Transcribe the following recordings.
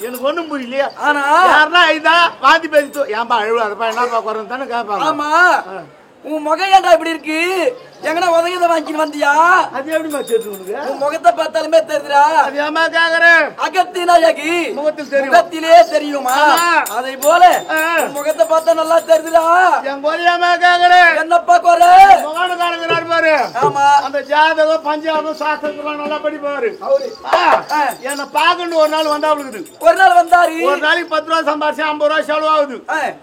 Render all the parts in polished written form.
எனக்கு ஒண்ணும் புரியலையா? ஆனா யாருன்னா இதான் வாந்தி பேசி ஏன்பா அழுவாதப்பா என்னப்பா குறைன்னு தானே கேட்பாங்க. ஆமா உன் முகம் ஏன்டா இப்படி இருக்கு? எங்கடா உதவியதை வாங்கிட்டு வந்தியா? அது எப்படிமா தெரியுது உனக்கு? உன் முகத்தை பார்த்தாலுமே தெரியுதுடா. அது ஏமா கேக்குறேன்? அகத்தினாயகி முகத்தில் தெரியும், முகத்திலே தெரியுமா? அதை போல முகத்தை பார்த்தா நல்லா தெரியுதுடா. என் போலியாமா கேக்குறேன்? என்னப்பா குறை? முகானுக்காரங்க பாரு. ஆமா அந்த ஜாதகம் பஞ்சாபம் சாஸ்திரம் நல்லா படிப்பாரு. என்ன பாக்கணும் ஒரு நாள் வந்தா அவளுக்கு. ஒரு நாள் வந்தாரு. ஒரு நாளைக்கு 10 ரூபா சம்பாரிச்சு 50 ரூபா செலவாகுது.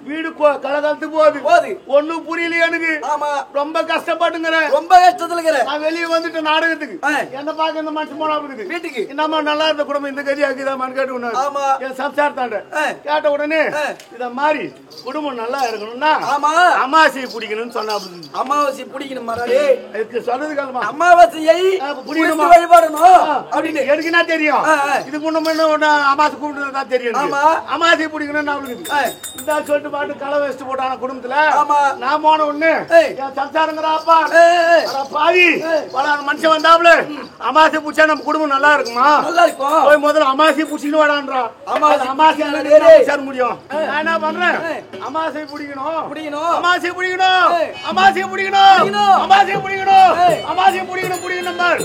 வீடு கலகலத்து போகுது. ஒண்ணும் புரியல எனக்கு. ஆமா ரொம்ப கஷ்டப்பட்டுங்கிறேன் ரொம்ப கஷ்டத்துல இருக்கிறேன் நான் வெளியே வந்துட்டு நாடகத்துக்கு என்ன பாக்க இந்த மனுஷன் போனா இருக்குது வீட்டுக்கு என்னம்மா நல்லா இருந்த குடும்பம் இந்த கதி ஆக்குதாமான்னு கேட்டு ஆமா என் சம்சாரத்தாண்ட கேட்ட உடனே இத மாதிரி குடும்பம் நல்லா இருக்கணும்னா ஆமா அமாவாசையை பிடிக்கணும்னு சொன்னா அமாவாசை பிடிக்கணும் மறாடி இதுக்கு சொன்னது காலமா அமாவாசையை புடிக்கணுமா வழிபாடணும் அப்படின்னு எனக்கு என்ன தெரியும் இதுக்கு முன்ன அமாவாசை கூப்பிட்டு தெரியும் அமாவாசை பிடிக்கணும்னு அவளுக்கு இந்த சொல்லிட்டு பாட்டு களை வச்சுட்டு போட்டான குடும்பத்துல நான் போன ஒண்ணு என் சம்சாரங்கிற அப்பா பாதி மனுஷன் வந்தாப்புல அமாவாசை பிடிச்சா நம்ம குடும்பம் நல்லா இருக்குமா நல்லா இருக்கும் போய் முதல்ல அமாவாசை பிடிச்சின்னு வாடான்றா அமாவாசை முடியும் நான் என்ன பண்றேன் அமாவாசை பிடிக்கணும் அமாவாசை பிடிக்கணும் அமாவாசை பிடிக்கணும் அமாவாசை பிடிக்கணும் அமாவாசை பிடிக்கணும் பாரு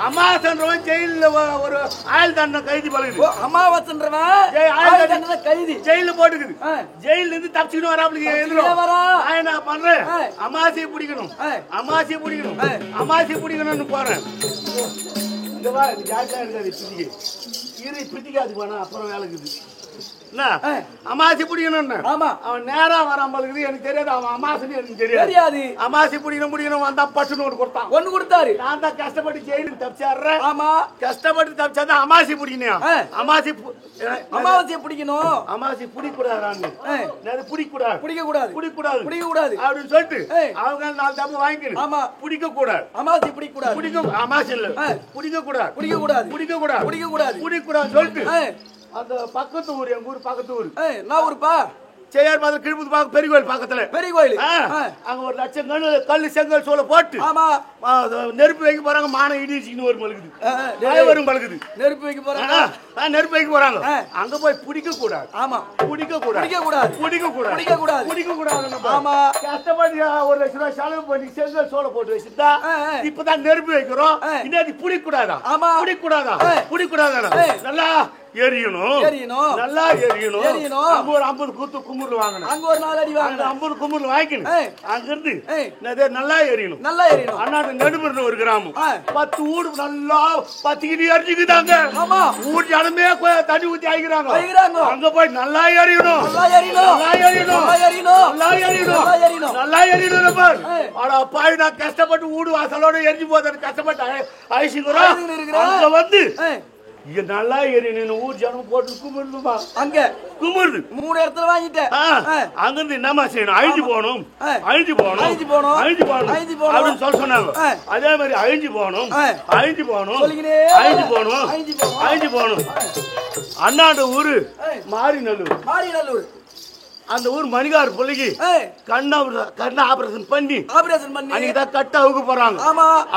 அமாவாசைன்றவன் ஜெயில ஒரு ஆயுள் தண்டனை கைதி பழகுது அமாவாசைன்றவன் கைதி ஜெயில போட்டுக்குது ஜெயில இருந்து தப்பிச்சுன்னு வராப்ல என்ன பண்றேன் அமாவாசையை பிடிக்கணும் அமாவாசையை பிடிக்கணும் அமாவாசையை பிடிக்கணும்னு போறேன் இங்க வா ஜாக்கிரதையா இருக்காது பிடிக்காது பிடிக்காது போனா அப்புறம் வேலைக்குது அமாசி பிடிக்கணும் அவன் நேரா வராமலுக்குது எனக்கு தெரியாது அவன் அமாசன்னு எனக்கு தெரியாது அமாசி பிடிக்கணும் வந்தா பட்டுன்னு ஒண்ணு கொடுத்தாரு நான் தான் கஷ்டப்பட்டு ஜெயிலுக்கு தப்பிச்சாடுறேன் ஆமா கஷ்டப்பட்டு தப்பிச்சாதான் அமாசி பிடிக்கணும் அமாவாசையை பிடிக்கணும் அமாவாசை பிடிக்கூடாது அப்படின்னு சொல்லிட்டு அவங்க 4 தப்பு வாங்கிக்கணும் ஆமா பிடிக்க கூடாது அமாவாசை பிடிக்கூடாது பிடிக்க அமாசி இல்ல பிடிக்க கூடாது சொல்லிட்டு அந்த பக்கத்து ஊர் எங்க ஊர் பக்கத்து ஊர் நான் ஊருப்பா செய்யார் மாதிரி கிழப்பு பெரிய கோயில் பக்கத்துல பெரிய கோயில் அங்க 1 லட்சம் கல்லு செங்கல் சோள போட்டு ஆமா நெருப்பு வைக்க போறாங்க மானம் இடிச்சின்னு ஒரு மழுகுது வரும் பழகுது நெருப்பு வைக்க போறாங்க அங்க போய் பிடிக்க கூடாது ஆமா பிடிக்க கூடாது ஆமா கஷ்டப்பட்டு 1 லட்சம் ரூபாய் செலவு பண்ணி செங்கல் சோள போட்டு வச்சுட்டா இப்பதான் நெருப்பு வைக்கிறோம் இன்னைக்கு பிடிக்க கூடாதா ஆமா பிடிக்க கூடாதா நல்லா எரியணும் நல்லா எரியணும் அங்க ஒரு 50 குத்து குமுறு வாங்கணும் அங்க ஒரு 4 அடி வாங்கணும் 50 குமுறு வாங்கிக்கணும் அங்க இருந்து நல்லா எரியணும் அண்ணாட்டு நடுமர்னு ஒரு கிராமம் 10 ஊடு நல்லா 10 கிலோ எரிஞ்சுக்குதாங்க ஆமா ஊர் ஜனமே தண்ணி ஊத்தி ஆகிக்கிறாங்க அங்க போய் நல்லா எரியணும் பாய் நான் கஷ்டப்பட்டு ஊடு வாசலோட எரிஞ்சு போது கஷ்டப்பட்டு அழிச்சுக்கிறோம் அங்க வந்து இங்க நல்லா எரியணும் ஊர் ஜனம் போட்டு கும்பிடுமா அங்க கும்பிடுது 3 இடத்துல வாங்கிட்டேன் அங்க இருந்து என்னமா செய்யணும் அழிஞ்சு போகணும் அப்படின்னு சொல்ல சொன்னாங்க அதே மாதிரி அழிஞ்சு போகணும் அண்ணாண்ட ஊரு மாரிநல்லூர் அந்த ஊர் மணிகார் பிள்ளைக்கு கண்ண ஆபரேஷன் பண்ணி அன்னைக்குதான் கட்ட அவுக்க போறாங்க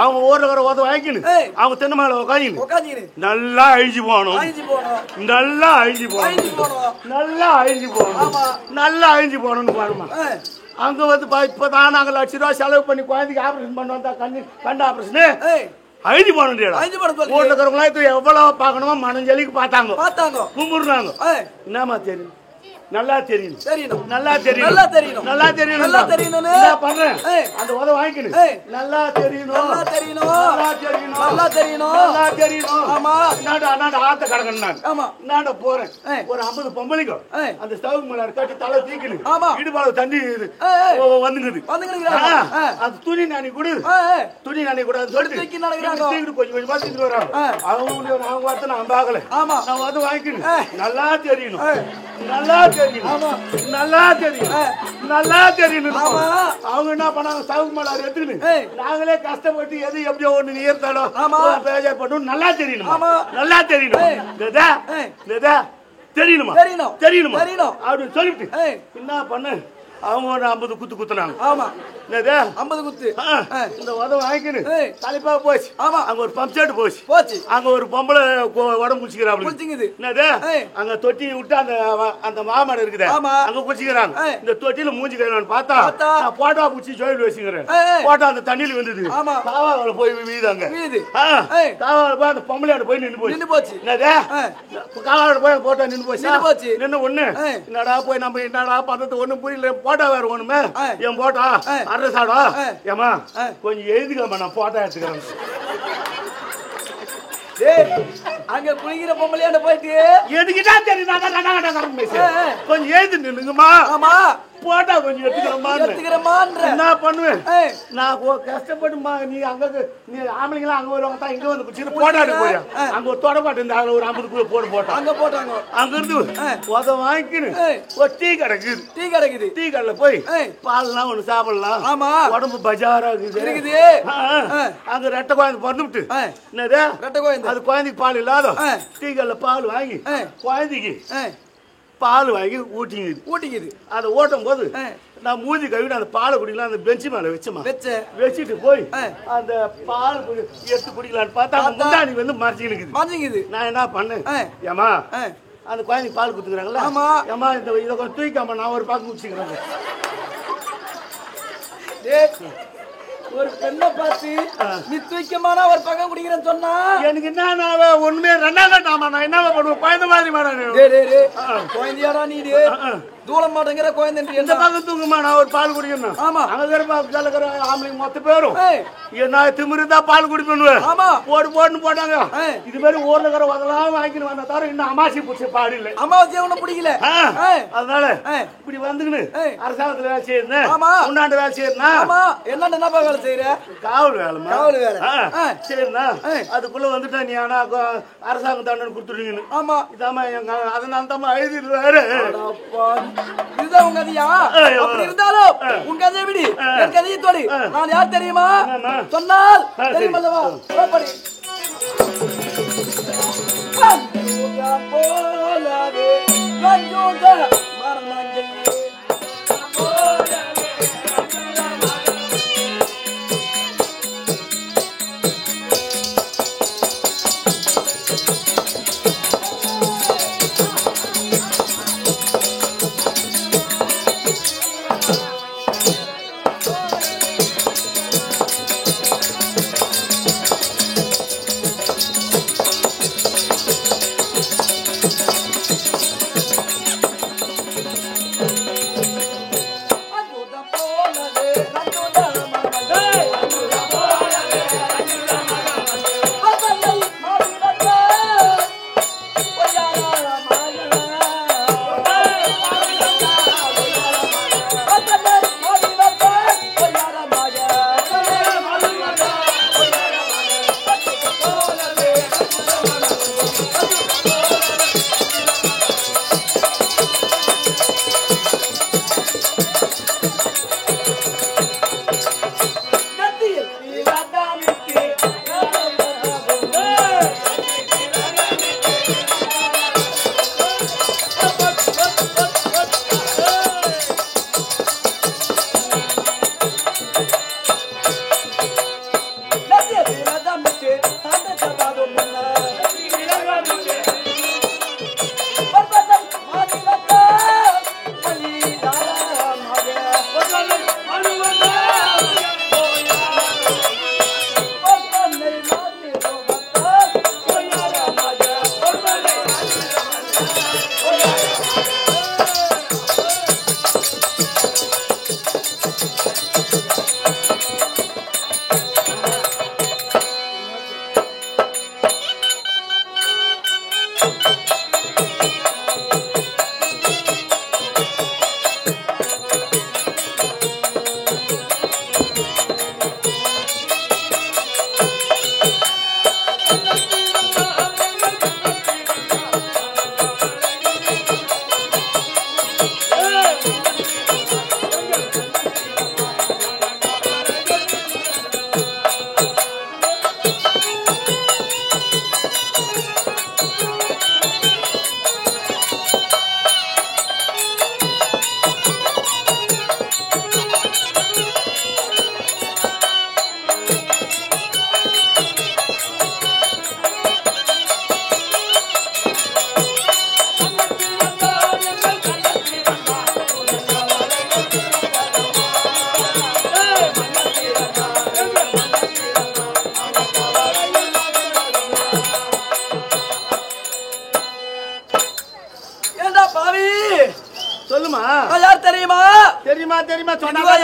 அவங்க ஊர்ல உத வாங்கிக்கணும் அவங்க தென்னை மேல உட்காந்து நல்லா அழிஞ்சு போகணும் பாருமா அங்க வந்து இப்பதான் நாங்க 1 லட்சம் ரூபாய் செலவு பண்ணி குழந்தைக்கு ஆபரேஷன் பண்ண வந்தா கண்ண ஆபரேஷன் அழிஞ்சு போனோம் ஊர்ல இருக்கிறவங்களா எவ்வளவு பாக்கணுமோ மனஞ்சலிக்கு பார்த்தாங்க கும்பிடுறாங்க என்னமா தெரியும் நல்லா தெரியணும் பண்றேன் அந்த உத வாங்கிக்கணும் நல்லா தெரியணும் ஆமா நாடு ஆத்த கடக்கணும் போறேன் ஒரு 50 பொம்பளைக்கும் அந்த ஸ்டவ் மேல கட்டி தலை தீக்கணும் இடுபால தண்ணி வந்துங்குது அந்த துணி நானி கூட சொல்லிட்டு கொஞ்சம் தீக்கிட்டு வராங்க அவங்க வார்த்தை நான் பார்க்கல நான் உத வாங்கிக்கணும் நல்லா தெரியணும் அவங்க என்ன பண்ணாங்க சவுக்கு மேல எடுத்துக்கணும் நாங்களே கஷ்டப்பட்டு எது எப்படியோ ஒண்ணு ஏற்றாலும் பேஜர் பண்ணும் நல்லா தெரியணும் அப்படின்னு சொல்லிட்டு என்ன பண்ண அவங்க ஒரு 50 குத்து குத்துனாங்க ஆமா 50 குத்து இந்த உதவ வாங்கிக்கணும் தலைப்பா போச்சு ஆமா அங்க ஒரு பம்ப் செட் போச்சு அங்க ஒரு பொம்பளை உடம்பு குளிச்சுக்கிறாங்க என்னது அங்க தொட்டி விட்டு அந்த மாமரம் இருக்குது அங்க குளிச்சுக்கிறாங்க இந்த தொட்டியில மூஞ்சி கழுவணும் பார்த்தா போட்டா பூச்சி ஜோயில் வச்சுக்கிறேன் போட்டா அந்த தண்ணியில வந்தது காவால போய் வீதாங்க காவால போய் அந்த பொம்பளையோட போய் நின்று போச்சு என்னது காவால போய் போட்டா நின்று போச்சு நின்று ஒண்ணு என்னடா போய் நம்ம என்னடா பார்த்தது ஒண்ணு புரியல போட்டா வேற ஒண்ணுமே என் போட்டா அரசாடா ஏமா கொஞ்சம் எழுதுக்கம்மா நான் போட்டா எடுத்துக்கிறேன் அங்க குளிக்கிற பொம்பளையாண்ட போயிட்டு எதுக்கிட்டா தெரியும் கொஞ்சம் எழுதி நின்னுங்கம்மா போட்டா கொஞ்சம் எடுத்துக்கிறேன் என்ன பண்ணுவேன் நான் கஷ்டப்பட்டு நீ அங்க நீ ஆம்பளைங்களா அங்க வருவாங்க தான் இங்க வந்து குடிச்சு போட்டாட்டு போய் அங்க ஒரு தொடப்பாட்டு இருந்து அதுல ஒரு 50 கூட போட்டாங்க அங்க போட்டாங்க அங்க இருந்து உத வாங்கிக்கணும் ஒரு டீ கிடைக்குது டீ கடையில போய் பால்லாம் ஒண்ணு சாப்பிடலாம் ஆமா உடம்பு பஜாரா இருக்குது அங்க ரெட்டை குழந்தை பிறந்துட்டு என்னது ரெட்டை குழந்தை அது குழந்தைக்கு பால் இல்லாத டீ கடையில பால் வாங்கி குழந்தைக்கு பால் வாங்கி ஊட்டிக்குது அதை ஓட்டும் போது நான் மூஞ்சி கழுவிட்டு அந்த பாலை குடிக்கலாம் அந்த பெஞ்சு மேல வச்சுட்டு போய் அந்த பால் எடுத்து குடிக்கலான்னு பார்த்தா முந்தாணி வந்து மறைச்சிக்குது நான் என்ன பண்ணேன் ஏமா அந்த குழந்தைக்கு பால் குடுத்துக்கிறாங்களா ஏமா இதை கொஞ்சம் தூக்காம நான் ஒரு பாக்கு குடிச்சுக்கிறேன் ஒரு பெண்ணை பார்த்து நீ தூக்கமான ஒரு பக்கம் குடிக்கிறேன்னு சொன்னா எனக்கு என்ன ஒண்ணுமே ரெண்டாம் நான் என்ன பண்ணுவேன் குழந்தை மாதிரி குழந்தையாடா நீ தூள மாட்டேங்கிற குழந்தை எந்த பக்கம் தூங்குமா நான் ஒரு பால் குடிக்கணும் ஆமா அங்க ஆம்பளைங்க மொத்த பேரும் நான் திமிருந்தா பால் குடி பண்ணுவேன் ஆமா போட்டுன்னு போட்டாங்க இது மாதிரி ஊர்ல இருக்கிற அதெல்லாம் வாங்கிட்டு வந்தா தவிர இன்னும் அமாசி பிடிச்ச பாடு இல்லை அமாவாசை ஒன்னும் பிடிக்கல அதனால இப்படி வந்துக்குன்னு அரசாங்கத்துல வேலை செய்யணும் உன்னாண்டு வேலை செய்யணும் என்ன வேலை செய்யற காவல் வேலை சரிண்ணா அதுக்குள்ள வந்துட்டா நீ ஆனா அரசாங்கம் தண்டனை கொடுத்துருவீங்கன்னு ஆமா இதாம அதனால தான் எழுதிடுவாரு இதுதான் உங்க கதையா அப்படி இருந்தாலும் உங்க கதையை விடு என் கதையை தோடி நான் யார் தெரியுமா சொன்னால் தெரியுமல்லவா படி போலாதே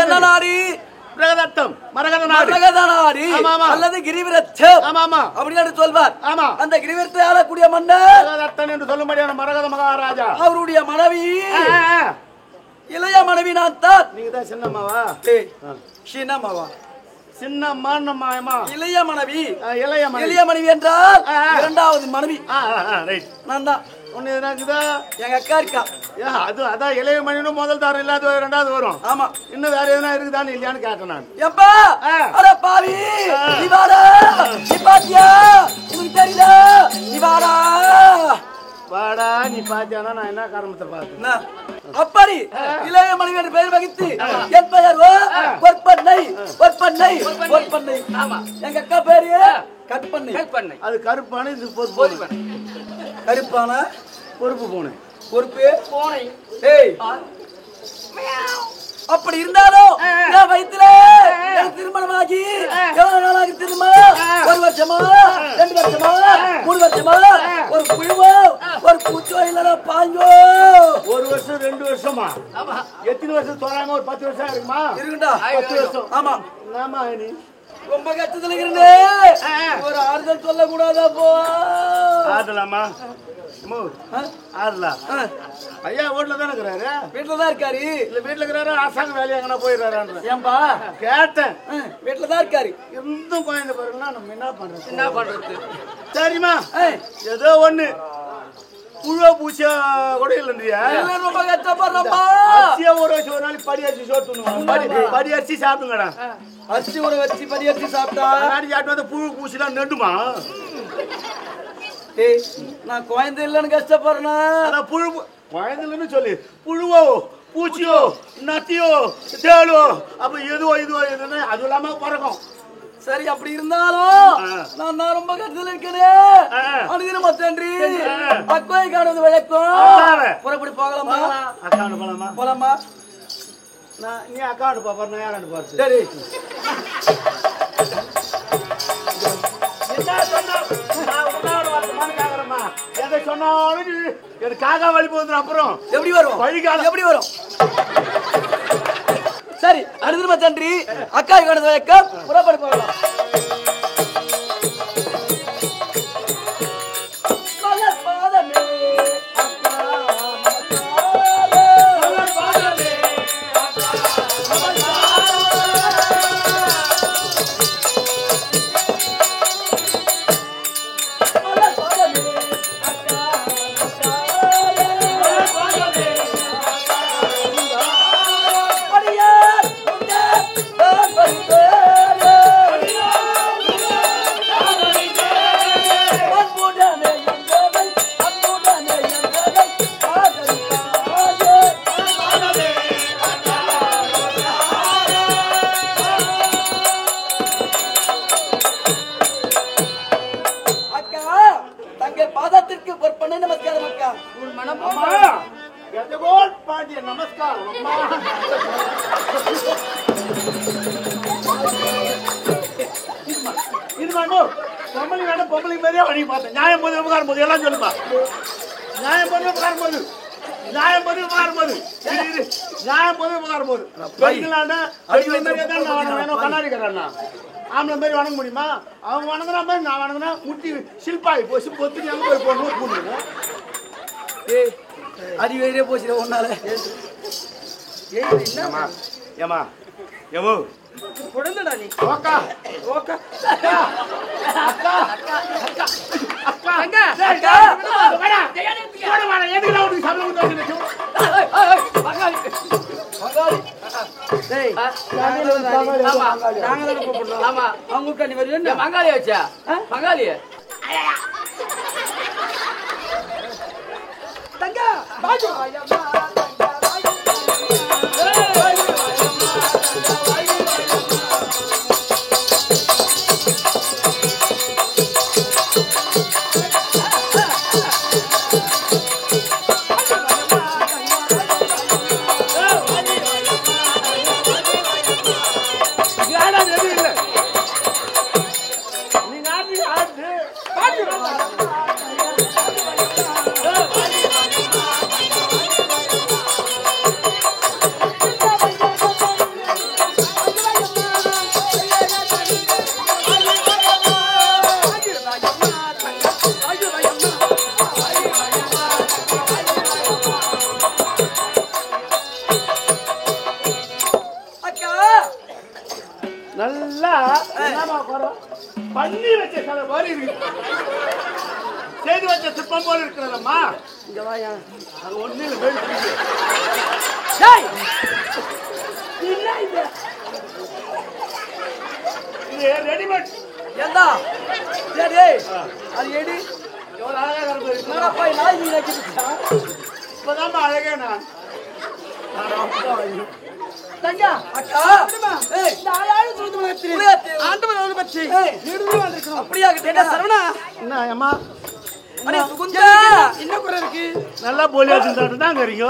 என்ன நாடி? பிரகதத்தம் மரகத நாடி அல்லது கிரிவிரட்சம் அப்படின்னு சொல்வார். அந்த கிரிவிரத்தை ஆளக்கூடிய மன்னர் பிரகதத்தன் என்று சொல்லும்படியான மரகத மகாராஜா அவருடைய மனைவி இளைய மனைவி நான் தான். நீங்க தான் சின்னம்மாவா? சின்னம்மாவா? சின்னம்மா இளைய மனைவி. இளைய மனைவி என்றால் இரண்டாவது மனைவி. நான் தான். ஒண்ணு இருக்குதா? எங்க அக்கா இருக்கா. அது அதான் இளைய மனைவின்னு முதல் தாரம் இல்லாத ரெண்டாவது வரும். ஆமா. இன்னும் வேற எதுனா இருக்குதான்னு இல்லையான்னு கேட்டேன் நான். எப்பா அட பாவி நீ வாடா, நீ பாத்தியா, உனக்கு தெரியல, நீ வாடா வாடா, நீ பாத்தியானா நான் என்ன காரணத்தை பார்த்தேன். அப்படி இளைய மனைவி என்று பெயர் வகித்து என் பெயர் பொற்பண்ணை. எங்க அக்கா பேரு கற்பண்ணை. அது கருப்பான, இது பொறுப்பு. கருப்பான பொறுப்பு பூனை. பொறுப்பு பூனை. அப்படி இருந்தாலும் என் வயித்துல திருமணமாகி எவ்வளவு நாளாகி திரும்ப? 1 வருஷமா, 2 வருஷமா, 3 வருஷமா? ஒரு குழுவோ ஒரு பூச்சோ இல்ல பாஞ்சோ? 1 வருஷம் 2 வருஷமா? எத்தனை வருஷம் தோறாம? ஒரு 10 வருஷம் இருக்குமா? இருக்குண்டா. 10 வருஷம். ஆமா. ஆமா. நீ ரொம்ப கஷ்டத்துல இருந்தேன். ஒரு ஆறுதல் சொல்ல கூடாதா? போ ஆறுதலாமா? ஐயா வீட்டுல தானே இருக்கிறாரு? வீட்டுலதான் இருக்காரு. இல்ல வீட்டுல இருக்கிறாரு, அரசாங்க வேலையா எங்கன்னா போயிடுறாரு. ஏன்பா கேட்டேன். வீட்டுலதான் இருக்காரு. இருந்தும் குழந்தை பாருங்கன்னா நம்ம என்ன பண்றது சரிமா? ஏதோ ஒண்ணு புழுவ பூச்சியா கூட இல்லைன்றியா? ரொம்ப கஷ்டப்படுறப்பா. ஒரு வருஷம் ஒரு நாளைக்கு படி அரிசி சோத்துணும். படி அரிசி சாப்பிடுங்கடா. அரிசி ஊற வச்சு படி அரிசி சாப்பிட்டா சாப்பிட்டு வந்து புழு பூச்சிலாம் நெடுமா? நான் குழந்தை இல்லைன்னு கஷ்டப்படுறேன். அதான் புழு குழந்தை இல்லைன்னு சொல்லி புழுவோ பூச்சியோ நத்தியோ தேளோ அப்ப எதுவோ எதுன்னு அது இல்லாம பறக்கும். சரி, அப்படி இருந்தாலும் நான் ரொம்ப கஷ்டத்துல இருக்கேன். அனுதினம் மத்தன்றி பக்குவை காணுவது வழக்கம். புறப்படி போகலாமா? அக்காண்டு போலாமா? நீ அக்காண்டு பாப்பா, நான் யாராண்டு பாரு. சரி. எதை சொன்னாலும் எனக்கு காக்கா வழி போகுது. அப்புறம் எப்படி வரும்? வழிகாலம் எப்படி வரும்? சரி, அனுதினம் மத்தன்றி அக்கா காணுவது வழக்கம். புறப்படி போகலாம். நியாயம் போது உபகாரம் போது எல்லாம் சொல்லுப்பா. நியாயம் போது உபகாரம் போது நியாயம் போது உபகாரம் போது நியாயம் போது உபகாரம் போது கண்ணாடிக்கிறான்னா ஆம்பளை மாதிரி வணங்க முடியுமா? அவங்க வணங்குற மாதிரி நான் வணங்கினா முட்டி சில்பாயி போச்சு. பொத்து எங்க போய் போடணும். அறிவே போச்சு ஒன்னால. ஏமா எவோ குழந்தைடா நீ. ஓகா ஓகா அக்கா அக்கா அக்கா அக்கா அக்கா அக்கா வாடா போடு வாடா. எதுக்கு நான் உனக்கு சம்பளம் கொடுத்து பங்காளி பங்காளி டேய் பங்காளி. ஆமா நாங்க தான் கூப்பிடுறோம். ஆமா அவங்க கூப்பிட்டா நீ வருவீங்க. பங்காளி வச்சா பங்காளி தங்க பாஜு பண்ணி வச்ச சில மாதிரி இருக்கு. செய்து வச்ச சிற்பம் போல இருக்கிறதம்மா. இங்க வாயா. அது ஒண்ணு இல்ல வேறு. டேய். என்ன இது? இது ரெடிமேட். ஏண்டா? டேய். அது எடி. எவ்வளவு அழகா இருக்கு. என்னடா போய் நாய் நீ நக்கிட்டா? இப்பதான் அழகே நான். தங்கா அக்கா ஏய் இந்த ஆளாளு சொல்லுது மகத்திரி ஆண்டவன் அவளை பற்றி நெடுது வந்திருக்கோம் அப்படியே கேட்டா சரவணா என்ன அம்மா அடே சுகுந்தா என்ன குறை இருக்கு நல்லா போலியா செஞ்சாட்டு தான் இருக்கீங்க.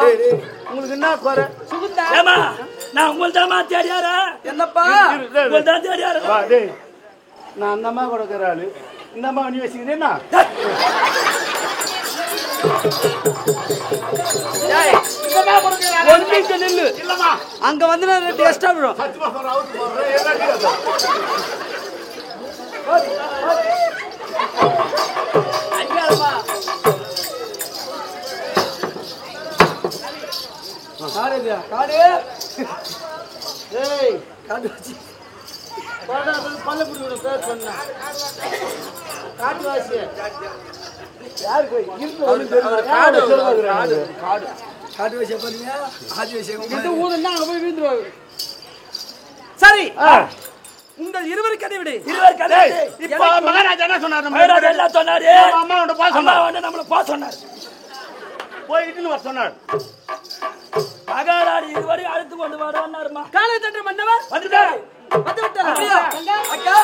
உங்களுக்கு என்ன குறை? சுகுந்தா ஏமா நான் உங்கள் தாமா தேடியாரா என்னப்பா உங்கள் தான் தேடியாரா வா டேய் நான் அந்த அம்மா கூட இருக்கிற ஆளு இந்த அம்மா நீ வச்சுக்கிறேன்னா டேய் இந்த அம்மா கூட இருக்கிற ஆளு ஒரு நிமிஷம் நில்லு இல்லம்மா அங்க வந்து நான் ரெண்டு எக்ஸ்ட்ரா விடுறோம் சத்தியமா சொல்ற அவுட் போறேன் ஏதாடி அங்கேப்பா காடுயா காடு ஏய் காடு வச்சி பாடா பல்லக்குடி விட பேர் சொன்னா காட்டுவாசி யார் போய் இருக்கு ஒரு காடு காடு காடு காடு வச்சி பாருங்க ஆதி வச்சி இந்த ஊருன்னா அங்க போய் வீந்துருவாங்க. சரி உங்கள் இருவர் கதை விடு இருவர் கதை இப்ப மகாராஜா என்ன சொன்னாரு? மகாராஜா எல்லாம் சொன்னாரு அம்மாவோட பாசம் அம்மா வந்து நம்மள போக சொன்னார் போயிட்டுன்னு வர சொன்னார். மகாராணி இதுவரை அழைத்து கொண்டு வராருமா காலை தட்டு மன்னவர் வந்துட்டாரு வந்து விட்டாரா அக்கா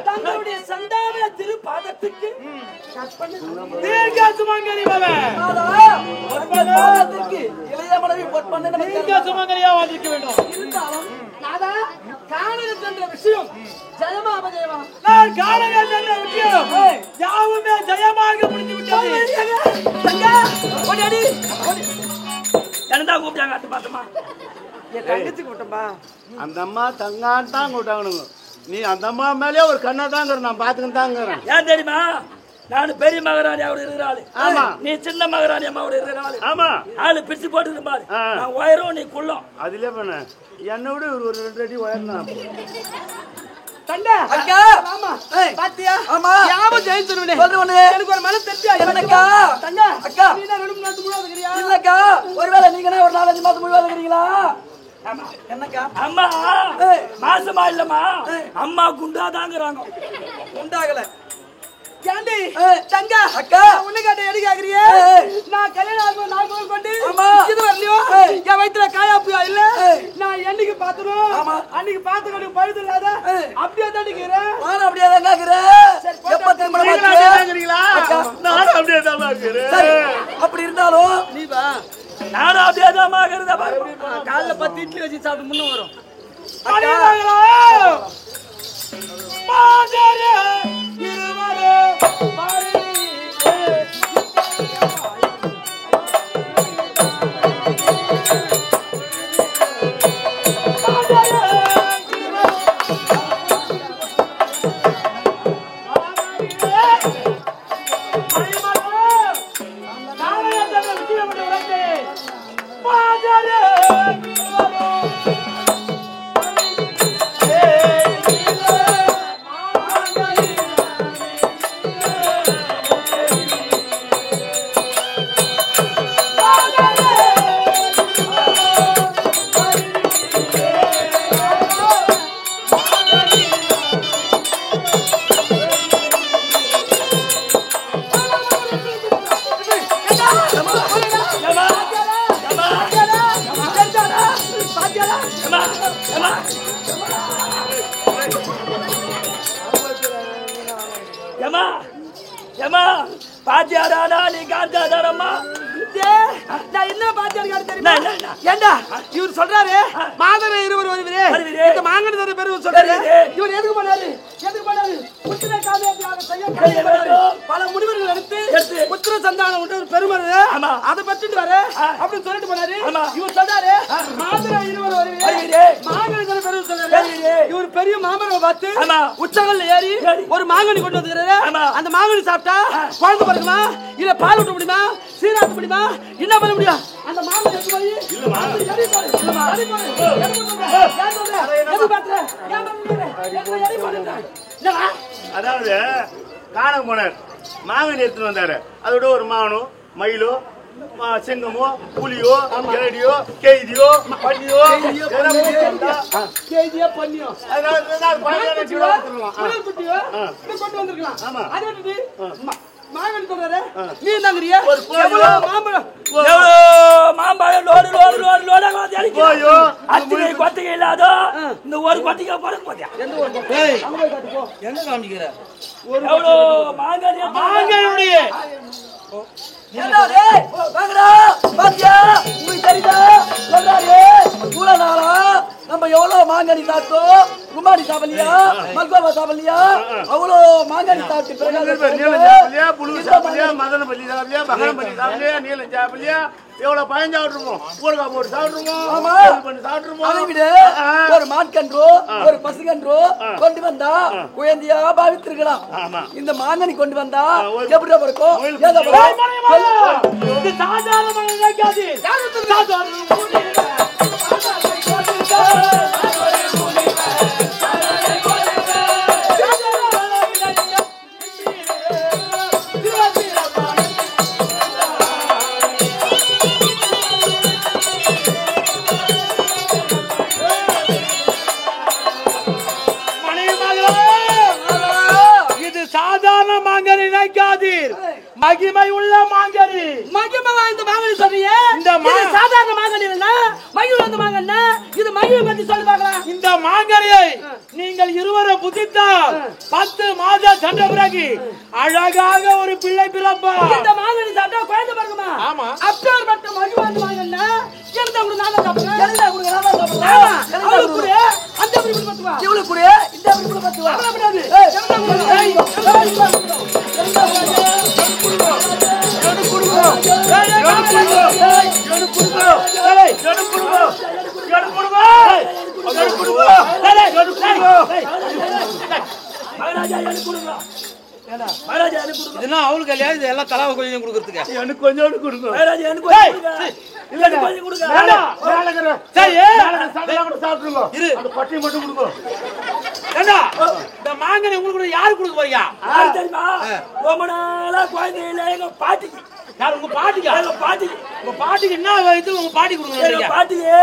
தங்களுடைய சந்தான திருப்பாதத்துக்கு தீர்க்க சுமங்கலி பவன் இளைய மனைவி பொற்பண்ண தீர்க்க சுமங்கலியா வந்திருக்க வேண்டும். இருந்தாலும் நாதா காணல் என்ற விஷயம் ஜெயமா அபஜயமா நான் காணல் என்ற விஷயம் யாவுமே ஜெயமாக முடிந்து விட்டது. தங்கா ஓடி என்னடா கூப்பிட்டாங்க அட்டு பாத்தமா என் தங்கச்சி கூட்டம்பா அந்த அம்மா தங்கான் தான் கூட்டாங்கணுங்க. நீ அந்த அம்மா மேலே ஒரு கண்ணா தாங்கிற நான் பாத்துக்கிட்டு தாங்கிறேன். ஏன் தெரியுமா நான் பெரிய மகாராணி அவரு இருக்கிறாள். ஆமா. நீ சின்ன மகாராணி அம்மா அவரு இருக்கிறாள். ஆமா ஆளு பிரிச்சு போட்டு பாரு. நான் உயரம் நீ குள்ளம். அதுலயே பண்ண என்னை விட ஒரு 2 அடி உயர்ந்தான். தண்டா அக்கா ஆமா பாத்தியா ஆமா யாவ ஜெயின் சொல்லுவனே சொல்லுவனே எனக்கு ஒரு மன தெரியா என்னக்கா தண்டா அக்கா நீ என்ன 2 மாசம் முழுவதும் இருக்கறியா இல்லக்கா ஒருவேளை நீங்க ஒரு 4-5 மாசம் முழுவதும் இருக்கீங்களா என்னக்கா அம்மா மாசமா இல்லம்மா அம்மா குண்டா தாங்கறாங்க. உண்டாகல கேண்டி தங்கா அக்கா உன்னை கேட்ட எடி கேக்குறியே நான் கல்யாணம் ஆகும் 4 கோல் கொண்டு இது வரலையோ என் வயித்துல காயாப்பியா இல்ல நான் என்னைக்கு பாத்துறோம் அன்னைக்கு பாத்து கண்டு பழுது இல்லாத அப்படியே தான் நிக்கிறேன். நானும் அப்படியே தான் கேக்குறேன். எப்ப திரும்ப கேக்குறீங்களா? நானும் அப்படியே தான் கேக்குறேன். அப்படி இருந்தாலும் நீ வா நானும் அப்படியே தான் மாகறத காலைல 10 இட்லி வச்சு சாப்பிட்டு முன்ன வரும். மாதரே இருவரே பாரி ஏமா ஏமா பாத்தியாடா நீ காத்தாடம்மா நான் என்ன பாத்தியாரு தெரியுமா ஏண்டா இவர் சொல்றாரு மாதர இருவர் வருவீரே இந்த மாங்கனி தர பேரு சொல்றாரு இவர் எதுக்கு பண்ணாரு புத்திர காமியாக செய்ய பல முடிவுகள் எடுத்து புத்திர சந்தானம் உண்டு ஒரு பெருமரு அதை பற்றிட்டு வர அப்படி சொல்லிட்டு போனாரு இவர் சொல்றாரு மாதர இருவர் வருவீரே மாங்கனி தர பேரு சொல்றாரு இவர் பெரிய மாமரம் பார்த்து உச்சங்கள்ல ஏறி ஒரு மாங்கனி கொண்டு வந்துக்கிறாரு அந்த மாங்கனி சாப்பிட்டா குழந்தை பிறகுமா இல்ல பால் ஊட்ட முடியுமா சீராட்ட முடியுமா என்ன பண்ண முடியும் அந்த மாங்கனி எடுத்து போய் அதாவது காண போனார் மாங்கனி எடுத்துட்டு வந்தாரு அதோட ஒரு மானும் மயிலோ சிங்கமோ புலியோ கரடியோ கேதியோ பண்ணியோ பண்ணியோ கொண்டு வந்திருக்கலாம் மாங்கனி சொல்றாரு நீ என்னங்கறியா மாம்பழம் லோடு லோடு லோடு லோடா போயோ அத்திகை கொத்திகை இல்லாதோ இந்த ஒரு கொத்திகை போட போறியா எந்த ஒரு ஏய் அங்க போய் காட்டுப்போ எங்க காமிக்கிற எவ்வளோ மாங்கனியுடைய என்ன டேய் வாங்கடா பாத்தியா உங்களுக்கு தெரியுதா சொல்றாரு பூரனாரா நம்ம எவ்வளவு மாங்கனி சாப்பிட்டோம் குமாரி சாவலியா மல்கோவா சாவலியா அவ்வளோ மாங்கனி சாப்பிட்டு சாப்பிடலையா புழு சாப்பிடலையா மதன பள்ளி சாப்பிடலையா பகரம் பள்ளி சாப்பிடலையா நீலம் சாப்பிடலையா எவ்வளவு பயம் சாப்பிட்டுருவோம் ஊறுகாய் போட்டு சாப்பிட்டுருவோம் சாப்பிட்டுருவோம் அதை விட ஒரு மான்கன்றோ ஒரு பசுகன்றோ கொண்டு வந்தா குழந்தையா பாவித்திருக்கலாம் இந்த மாங்கனி கொண்டு வந்தா எப்படி இருக்கும் இது சாதாரணமாக நினைக்காது மகிமை உள்ள மாங்கனி மகிமை வாய்ந்த மாங்கனி சொல்றீங்க இந்த சாதாரண மாங்கனி இல்ல மகிமை வாய்ந்த மாங்கனி இது மகிமை பத்தி சொல்லி பார்க்கலாம் இந்த மாங்கனியை நீங்கள் இருவரும் புதித்தால் 10 மாதம் சென்ற பிறகு அழகாக ஒரு பிள்ளை பிறப்பார் இந்த மாங்கனி சாப்பிட்டா குழந்தை பிறக்குமா ஆமா அப்பேற்பட்ட மகிமை வாய்ந்த மாங்கனி எழுத கூட நான் சாப்பிடுறேன் எழுத கூட நான் சாப்பிடுறேன் அவளு கூட அந்த அப்படி பத்துவா இவளு கூட இந்த அப்படி பத்துவா அவள விடாது அவளுக்கு இல்லையா இது எல்லாம் தலாவை கொஞ்சம் கொடுக்கறதுக்கு எனக்கு கொஞ்சோண்டு கொடுங்க பட்டி மட்டும் கொடுங்க இந்த மாங்கனி உங்களுக்கு யாரு கொடுக்க போறீங்க ரொம்ப நாளா குழந்தையில எங்க பாட்டிக்கு யார் உங்க பாட்டிக்கு எங்க பாட்டிக்கு உங்க பாட்டிக்கு என்ன வயசு உங்க பாட்டி கொடுங்க பாட்டிக்கு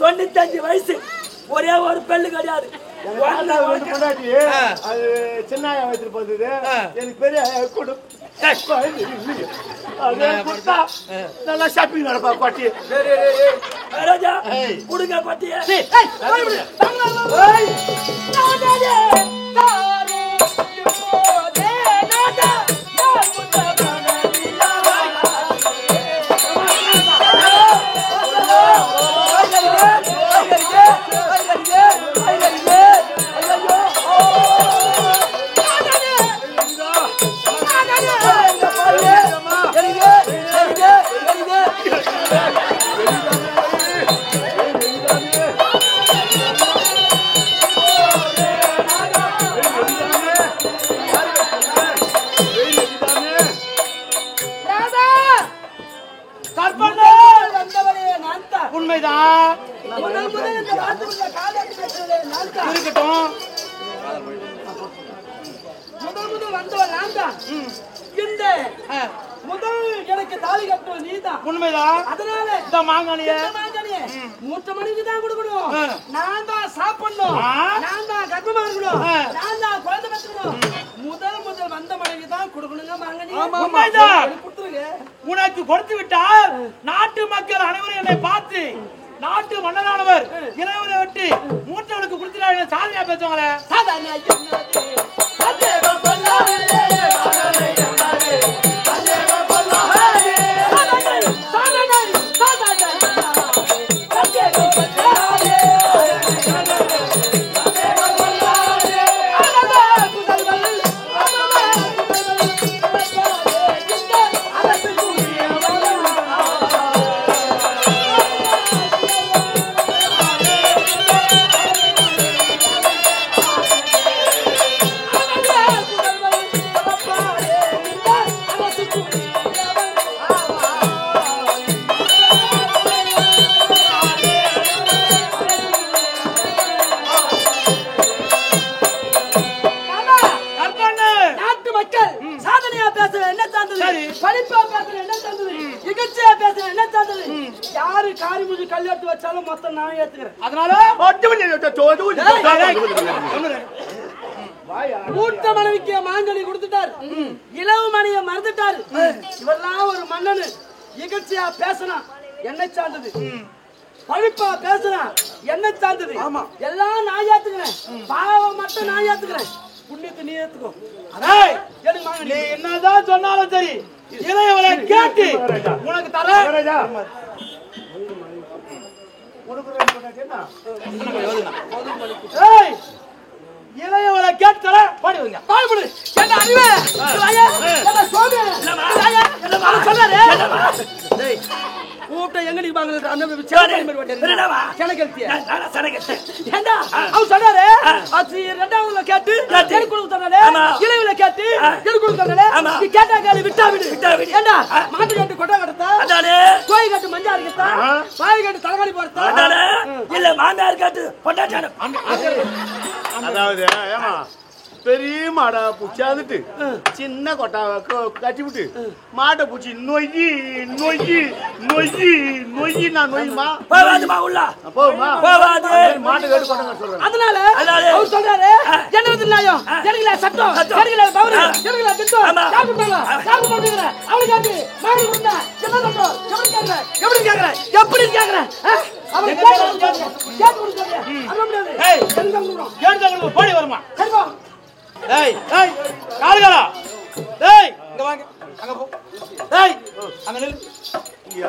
95 வயசு ஒரே ஒரு பெண்ணு கிடையாது அது சின்ன வயசுல பார்த்தது எனக்கு பெரிய நல்லா ஷாப்பிங் நடப்பா பாட்டி ராஜா கொடுங்க பாட்டிய உண்மைதான் இருக்கட்டும் முதல் வந்தவன் நான் தான் இந்த முதல் எனக்கு தாலி கட்டுவது நீதான் உண்மைதான் அதனால இந்த மாங்கனிய மூத்த மணிக்கு தான் கொடுக்கணும் நான் தான் சாப்பிடணும் நான் தான் கர்ப்பமா இருக்கணும் நான் தான் குழந்தை பெற்றுக்கணும் முதல் வந்த மனைவி தான் கொடுக்கணுங்க மாங்கனி உனக்கு கொடுத்து விட்டால் நாட்டு மக்கள் அனைவரும் என்னை பார்த்து நாட்டு மன்னரானவர் இளையவரை வெட்டி மூத்தவனுக்கு கொடுத்துறாங்க சாதனையா பேசுவாங்களே சாதனை கல்யாணத்து வச்சாலும் மொத்தம் நான் ஏத்துக்கிறேன். அதனால மூத்த மனைவிக்கு மாங்கனி கொடுத்துட்டாரு, இளவு மணியை மறந்துட்டாரு. இவெல்லாம் ஒரு மன்னனு இகழ்ச்சியா பேசினா என்ன சார்ந்தது, பழிப்பா பேசினா என்ன சார்ந்தது? எல்லாம் நான் ஏத்துக்கிறேன், பாவம் மட்டும் நான் ஏத்துக்கிறேன், புண்ணியத்தை நீ ஏத்துக்கோ. நீ என்னதான் சொன்னாலும் சரி, இளையவளை கேட்டு உனக்கு தர இளையவளை கேட்கல பாடுவீங்க பாடுபடு என்ன அறிவே கூட்ட எங்கடி வாங்குறது அந்த சொன்னாரு ரெண்டாவதுல கேட்டு இளைவுல கேட்டு கேட்டா கேள்வி விட்டா விடு ஏண்டா மாட்டு கட்டு கொட்டை கட்டத்தா கோய் கட்டு மஞ்சா இருக்கத்தா பாய் கட்டு தலைகாணி போறதா இல்ல மாமியார் கட்டு பொட்டாச்சான அதாவது ஏமா பெரிய மாடை புடிச்சாந்துட்டு சின்ன கொட்டாவை கட்டி விட்டு மாட்டை பூச்சி நொய்யி நொய்யி நொய்யி நொய்யி நான் நொய்யுமா போவாதுமா உள்ள போகுமா போவாது மாட்டு கேட்டு கொண்டாங்க சொல்றேன். அதனால அவர் சொல்றாரு ஜனவரி நியாயம் ஜனங்கள சட்டம் ஜனங்கள பவர் ஜனங்கள திட்டம் சாகு பண்ணுங்க அவளை காட்டி மாறி வந்தா என்ன சொல்றோம் எப்படி கேக்குற எப்படி கேக்குற அவன் கேட்டு கொடுங்க அங்க முடியாது ஏய் எங்க குடுறோம் கேட்கறது போடி வருமா சரிப்பா ஏய் ஏய் கால்களா ஏய் இங்க வாங்க அங்க போ ஏய் அங்க நில்லு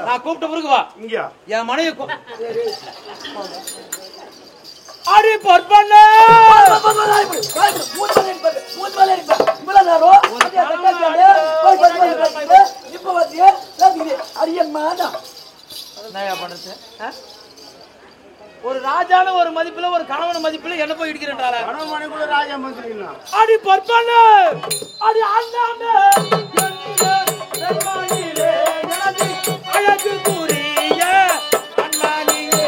நான் கூப்பிட்ட பிறகு வா இங்க என் மனைவி அடி பொற்பண்ண ஒரு ராஜான ஒரு மதிப்புல ஒரு கணவன் மதிப்புல என்ன போய் இடிக்கிறேன்றால கணவன் கூட ராஜா மந்திரினா அடி பொற்பண்ண அடி அண்ணாமே அழகு கூறிய அண்ணானியே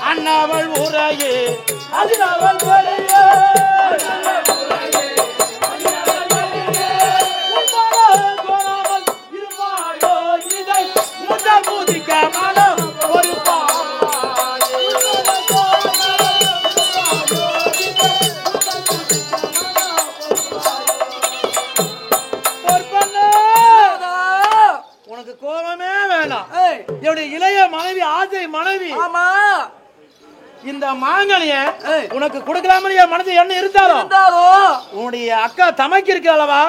அண்ணாவள் உரையே அதினவள் வரையே உனக்கு கோபமே வேணாம். என்னுடைய இளைய மனைவி ஆசை மனைவி ஆமா இந்த மாங்கனிய உனக்கு கொடுக்கலாம்னு என் மனசு என்ன இருந்தாலும் உன்னுடைய அக்கா தமைக்கு இருக்கு அல்லவா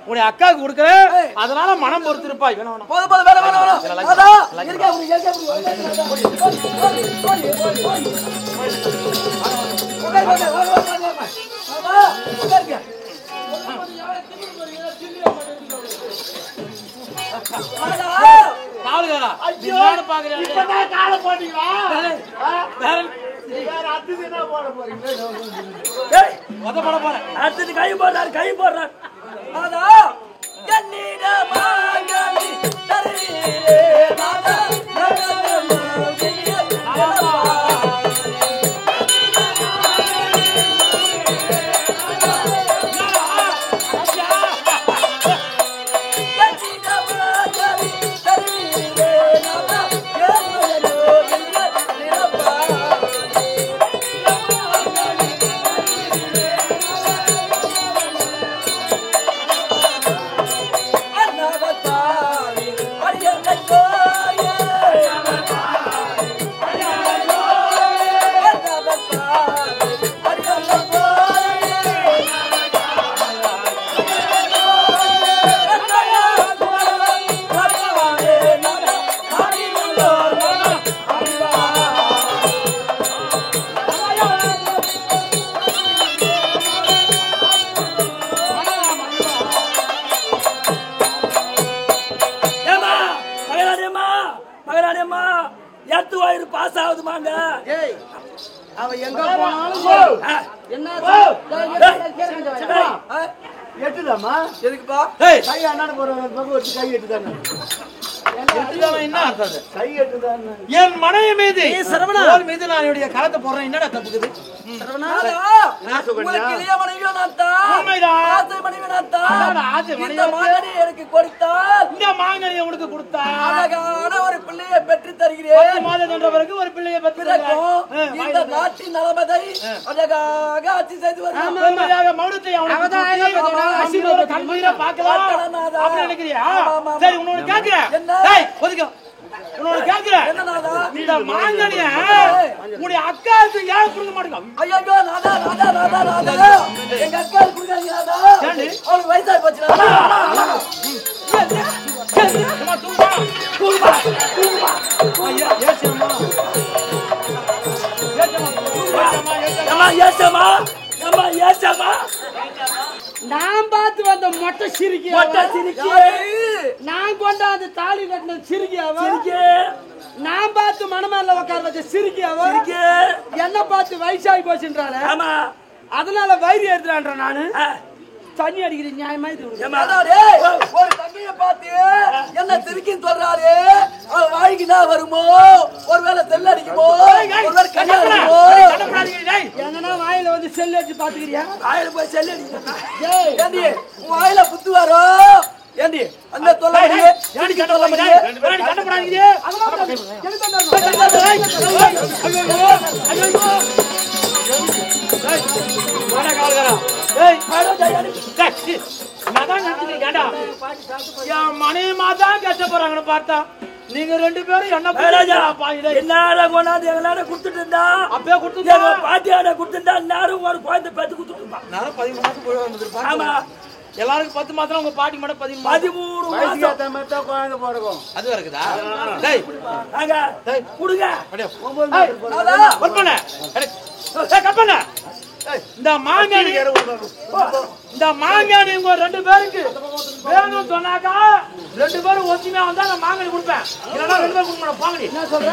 உன்னுடைய அக்காவுக்கு கொடுக்குறேன். அதனால மனம் பொறுத்திருப்பாய். அடுத்தது கை போடுறாரு கை போடுறாரு மகராணி அம்மா எத்து வாயிரு பாஸ் ஆகுதுமாங்க. அவ எங்க போனாலும் என்ன எட்டுதாமா? எதுக்குப்பா? கை அண்ணாட போற கை எட்டுதானே. என்ன அர்த்தம்? கை எட்டுதானே. என் மனைவி மீது சரவணன் மீது நான் என்னுடைய கரத்தை போடுறேன். என்னடா தப்புக்குது? எனக்கு கொடுத்தால் இந்த மாங்கனியை உனக்கு கொடுத்தால் அழகான ஒரு பிள்ளையை பெற்று தருகிறேன். மாதம் என்ற பிறகு ஒரு பிள்ளையை பெற்று இந்த நாட்டின் நலமதை அழகாக ஆட்சி செய்து வருகிறார். மௌனத்தை நினைக்கிறியா? சரி, உன்னோட கேட்கிறேன். உன்னோட கேட்கிறேன். இந்த மாங்கனிய உன்னுடைய அக்காவுக்கு ஏன் கொடுக்க மாட்டேங்க? ஐயோ நாதா நாதா நாதா நாதா எங்க அக்காவுக்கு கொடுக்காதீங்க நாதா. அவளுக்கு வயசாகி போச்சு. நான் பார்த்து வந்த மொட்டை சிரிக்கி நான் கொண்டாந்து தாலி கட்டின சிரிக்கியாவ நான் பார்த்து மணமேல உட்கார வச்ச சிரிக்கியாவ என்ன பார்த்து வயசாகி போச்சுன்றான. அதனால வயிறு ஏற்றுறான்ற நானு தண்ணி அடிக்கிறேன். நியாயமா இது ஒரு தண்ணியை பார்த்து என்ன திருக்கின்னு சொல்றாரு. வாய்க்குனா வருமோ, ஒருவேளை செல் அடிக்குமோ, எங்கன்னா வாயில வந்து செல் அடிச்சு பாத்துக்கிறியா? வாயில போய் செல் அடிக்க வாயில புத்து வரும். ஏண்டி அந்த சொல்ல மனைவி மாதான் கஷ்டப்படுறாங்கன்னு பார்த்தா நீங்க ரெண்டு பேரும் என்ன கொண்டாந்து எங்களால குடுத்துட்டு இருந்தா அப்பயே கொடுத்து பாட்டியாட குடுத்துட்டா நேரம் ஒரு குழந்தை பேத்து குடுத்துருப்பா. நேரம் 13 மாசம் போய் வந்திருப்பா. ஆமா, எல்லாருக்கும் 10 மாசம் உங்க பாட்டி மட்டும் 13 மாசம் குழந்தை பிறக்கும். அது இருக்குதா? குடுங்க இந்த மாங்கானி உங்க ரெண்டு பேருக்கு வேணும்னு சொன்னாக்கா 2 பேரும் ஒத்துமையா வந்தா நான் மாங்கானி கொடுப்பேன். இல்லன்னா 2 பேரும் கொடுக்க போங்கடி. என்ன சொல்ற?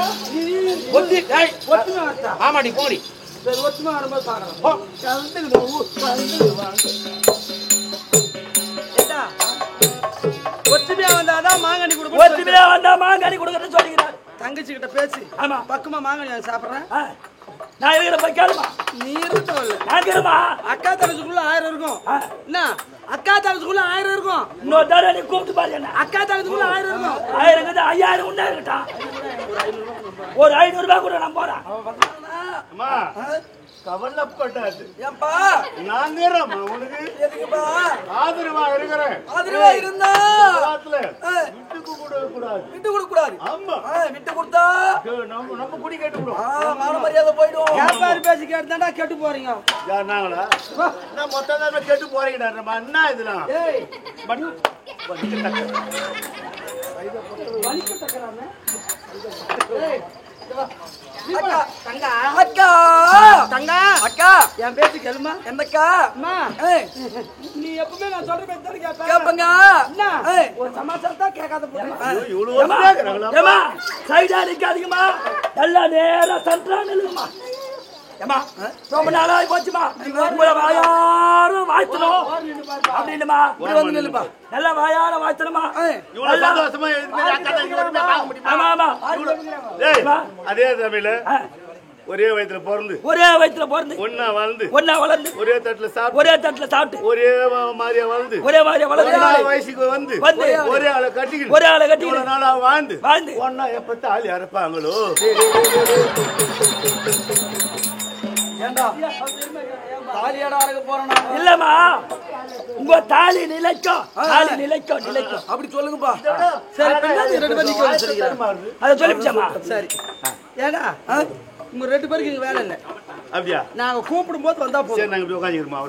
ஒத்துமையா வரட்டா? ஆமாடி போங்கடி. சரி, ஒத்துமையா வரும்போது பாக்கலாம். ஒத்துமையா வந்தாதான் மாங்கானி கொடுப்பேன். ஒத்துமையா வந்தா மாங்கானி கொடுக்கறேன்னு சொல்லிக்கிறார். தங்கச்சி கிட்ட பேசி ஆமா பக்கமா மாங்கானி சாப்பிடுறேன். நான் இருக்கிற போய் கேளுமா. நீ இருக்கல நான் கேளுமா. அக்கா தங்கச்சிக்குள்ள 1000 இருக்கும். என்ன அக்கா தங்கச்சிக்குள்ள 1000 இருக்கும். இன்னொரு தடவை நீ கூப்பிட்டு பாரு. என்ன அக்கா தங்கச்சிக்குள்ள 1000 இருக்கும். 1000 5000 உண்டா இருக்கட்டா. ஒரு 500 ரூபாய் கூட நான் போறேன். கவலைப்பட்டாது. ஏன்பா நான் நேரமா உனக்கு எதுக்குப்பா ஆதரவா இருக்கிறேன். ஆதரவா இருந்தா விட்டு கொடுக்க கூடாது. விட்டு கொடுக்க கூடாது. ஆமா, விட்டு கொடுத்தா நம்ம குடி கேட்டு விடும். மான மரியாதை போயிடும். வியாபாரி பேசி கேட்டுதாண்டா கெட்டு போறீங்க. யார் நாங்களா? நான் மொத்த நேரம் கெட்டு போறீங்கடா. நம்ம என்ன இதெல்லாம் என் பேச்சு கேளுமா? என்னக்கா நீ எப்பவுமே நான் சொல்ற பேச்சு தான் கேப்பங்க. ஒரு சமாச்சாரத்தா கேட்காத சைடா நிக்காதீங்கம்மா. எல்லா நேரம் சென்ட்ரா நில்லுங்கம்மா. ரொம்ப நாளாகி போச்சுமா. உங்களை வாயாரும் வாழ்த்தணும் அப்படின்னுமா. வந்து நில்லுப்பா. நல்லா வாயார வாழ்த்தணுமா. ஆமா ஆமா. அதே தமிழ ஒரே வயித்துல பிறந்து ஒன்னா வளர்ந்து ஒரே தட்டுல சாப்பிட்டு ஒரே மாதிரியா வளர்ந்து வயசுக்கு வந்து ஒரே ஆளை கட்டிக்கிட்டு இவ்வளவு நாளா வாழ்ந்து ஒன்னா எப்ப தாலி அறுப்பாங்களோ. இல்லம்மா, உங்க தாலி நிலைக்கும் அப்படி சொல்லுங்கப்பா. சரி, அதை சொல்லிச்சம்மா. சரி, ஏடா உங்க 2 பேருக்கு இங்க வேலை இல்ல. அப்படியா? நாங்க கூப்பிடும் போது வந்தா போதும். நாங்க இப்படி உட்காந்துக்கிறோமா?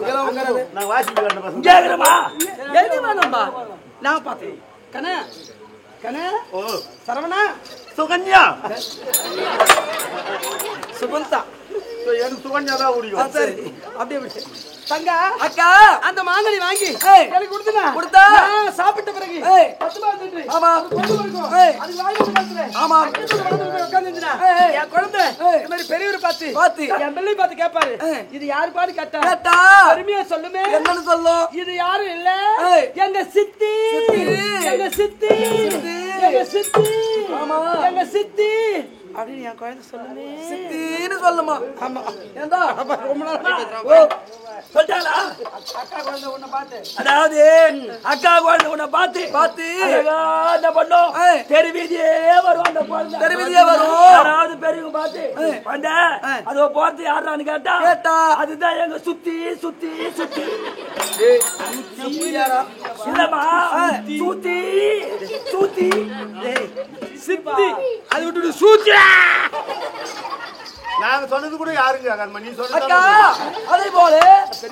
நான் வாசிக்கிறேன். நான் பார்த்தேன். கண்ணே ஓ சரவணா சுகன்யா சுகந்தா எனக்கு சுகன்யா தான் பிடிக்கும். சரி, அப்படியே விட்டு தங்கா அக்கா அந்த மாங்கனி வாங்கி எனக்கு கொடுத்தா சாப்பிட்ட பிறகு 10 மாதம் ஆமா அது வாங்கி கொடுத்துறேன் ஆமா உட்கார்ந்துனா என் குழந்தை இந்த மாதிரி பெரியவர் பார்த்து என் பிள்ளை பார்த்து கேட்பாரு இது யாரு பாரு கேட்டா அருமையா சொல்லுமே என்னன்னு சொல்லும் இது யாரும் இல்ல எங்க சித்தி எங்க சித்தி எங்க சித்தி ஆமா எங்க சித்தி அப்படின்னு என் குழந்தை சொல்லுமே சித்தின்னு சொல்லுமா ஆமா ஏண்டா ரொம்ப நேரம் சொல்லிட்டாளா அக்கா குழந்தை உன்னை பார்த்து அதாவது அக்கா குழந்தை உன்னை பார்த்து என்ன பண்ணும் தெருவீதியே வரும் அந்த குழந்தை தெருவீதியே வரும் யாராவது பெரியவங்க பார்த்து வந்த அது போறது யாரான்னு கேட்டா அதுதான் எங்க சுத்தி சுத்தி சுத்தி இல்லம்மா சுத்தி சுத்தி சித்தி அது விட்டு சூத்தி நாங்க சொன்னது கூட யாருங்க நீ அக்கா அதே போல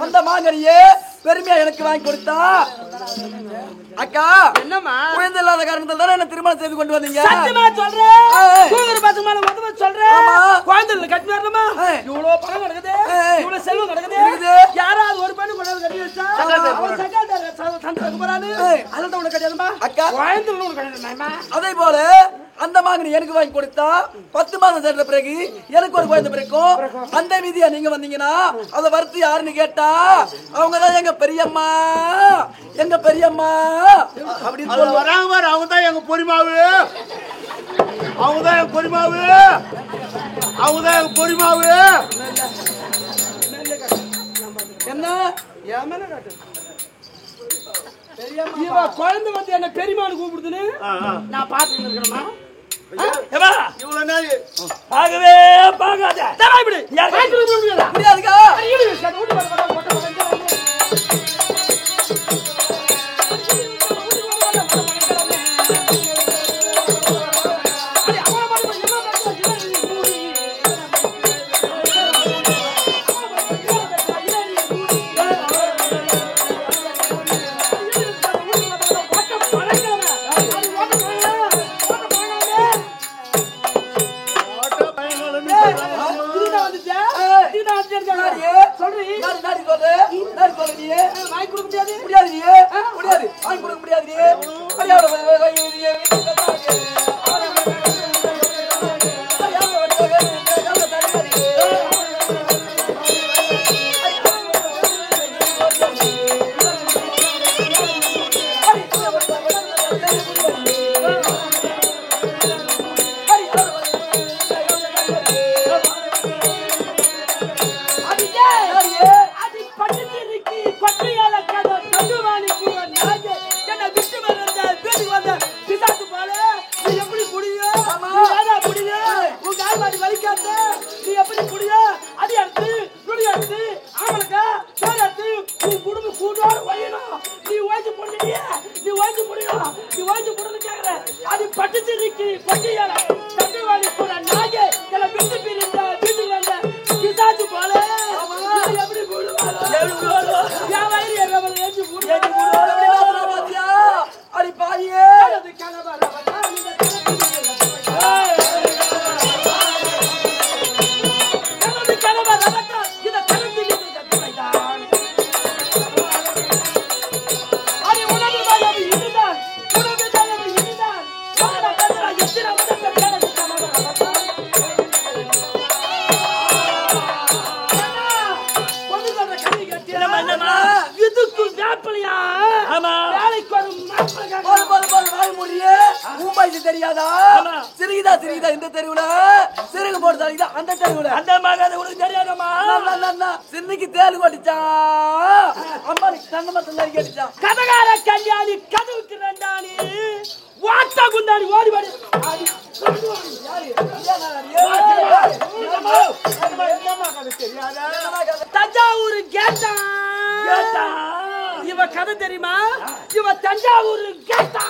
அந்த மாங்கனியே பெருமையா எனக்கு வாங்கி கொடுத்தா அக்கா என்னம்மா குழந்தை இல்லாத காரணத்தால தான் என்ன திருமணம் செய்து கொண்டு வந்தீங்க சத்தியமா சொல்றேன் தூங்குற பசங்க மேல மொத்தமா சொல்றேன் குழந்தை இல்ல கட்டி வரணுமா இவ்வளவு பணம் நடக்குது இவ்வளவு செல்வம் நடக்குது யாராவது ஒரு பெண்ணு கொண்டு கட்டி வச்சா அவன் சண்டை போறாரு அதெல்லாம் உனக்கு கிடையாதுமா அக்கா குழந்தை உனக்கு கிடையாதுமா அதே போல அந்த மாங்கனி எனக்கு வாங்கி கொடுத்தா 10 மாதம் சேர்ந்த பிறகு எனக்கு ஒரு குழந்தை பிறக்கும் அந்த மீதியா நீங்க வந்தீங்கன்னா அத வறுத்து யாருன்னு கேட்டா அவங்கதான் எங்க பெரியம்மா அப்படின்னு வராங்க பாரு அவங்கதான் எங்க பொறிமாவு அவங்கதான் எங்க பொறிமாவு என்ன என் மேல காட்டு குழந்தை வந்து என்ன பெரியமானு கூப்பிடுதுன்னு நான் பாத்துட்டு இருக்கேன்மா பாக்கவே பாக்காத முடியாதுக்கா தெரியாதா சிறுகிதா சிறுகிதா இந்த தெருவுல சிறுகு போடுதா அந்த தெருவுல அந்த மகன் உனக்கு தெரியாதம்மா சின்னிக்கு தேலு கொட்டிச்சான் அம்மா தங்கமத்துல நறுக்கி அடிச்சான் கதகார கல்யாணி கதவுக்கு ரெண்டாணி வாட்ட குண்டாணி ஓடி ஓடி தஞ்சாவூர் கேட்டா இவ கதை தெரியுமா இவ தஞ்சாவூர் கேட்டா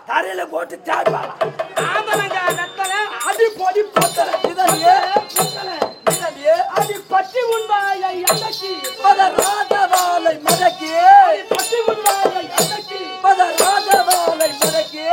தரையில போட்டு தேடுவாங்க அது பொடி பொத்தல அது பட்டி உண்பாயை அடக்கி பதராதவாலை மடக்கி பட்டி உண்பாயை அடக்கி பதராதவாலை மடக்கி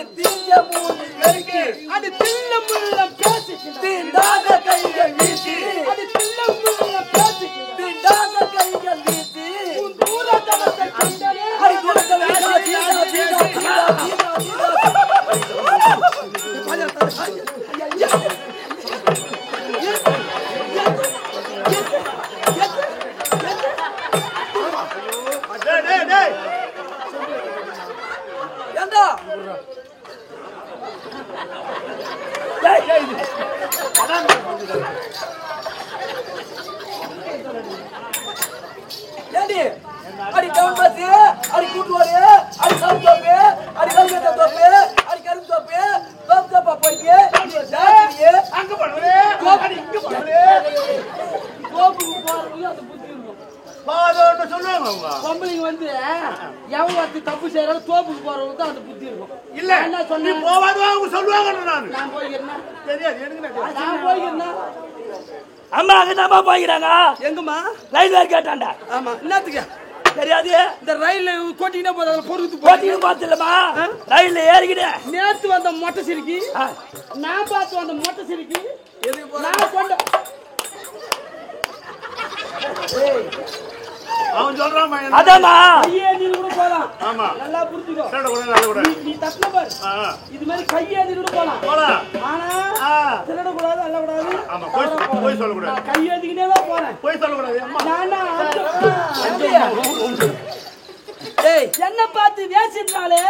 அடி தீஞ்ச மூஞ்சி வெறுக்கி அடி தில்லம் முள்ளம் பேசிக்கின்ற தீண்டாத கைகள் வீசி அடி தில்லம் முள்ளம் பேசிக்கின்ற தீண்டாத கைகள் வீசி உன் தூரத்தனத்தை கண்டனே அடி தூரத்தல தீண்டா தீண்டா தீண்டா தீண்டா அடி டவுன் பஸ் அடி கூட்டுவாரு அடி சவுண்ட் தோப்பு அடி கல்கத்தா தோப்பு அடி கரும்பு தோப்பு தோப்பு தோப்பா போயிட்டு அங்க பண்ணுவே இங்க பண்ணுவே கோப்புக்கு போறவங்க அந்த புத்தி இருக்கும் பாதோன்னு சொல்லுவாங்க அவங்க பொம்பளைங்க வந்து எவன் ஒருத்தி தப்பு செய்யறாலும் தோப்புக்கு போறவங்க தான் அந்த புத்தி இருக்கும் இல்ல என்ன நீ சொன்னேன் போவாது அவங்க சொல்லுவாங்க நான் போய்க்கிறேன் தெரியாது எனக்கு நான் போய்க்கிறேன் அம்மா அங்கதாம்மா போய்க்கிறாங்க எங்கம்மா ரயில்வே கேட்டாண்டா ஆமா என்னத்துக்கு தெரியாது இந்த ரயில்ல கொட்டினா போதும் அதுல பொறுத்து போட்டின்னு பார்த்துலமா ரயில்ல ஏறிக்கிட்டேன் நேத்து வந்த மொட்டை சிரிக்கி நான் பார்த்து வந்த மொட்டை சிரிக்கி நான் கொண்ட அவன் சொல்றான் அதாம்மா கையேந்தின்னு கூட போலாம் ஆமா நல்லா புரிஞ்சுக்கோ சரட கூட நல்ல கூட நீ தட்டுன பாரு இது மாதிரி கையேந்தின்னு கூட போலாம் போலாம் ஆனா திருடக்கூடாது அல்லக்கூடாது ஆமா போய் சொல்லக்கூடாது கையேந்திக்கிட்டே தான் போறேன் போய் சொல்லக்கூடாது அம்மா என்ன பார்த்து வேசினாலே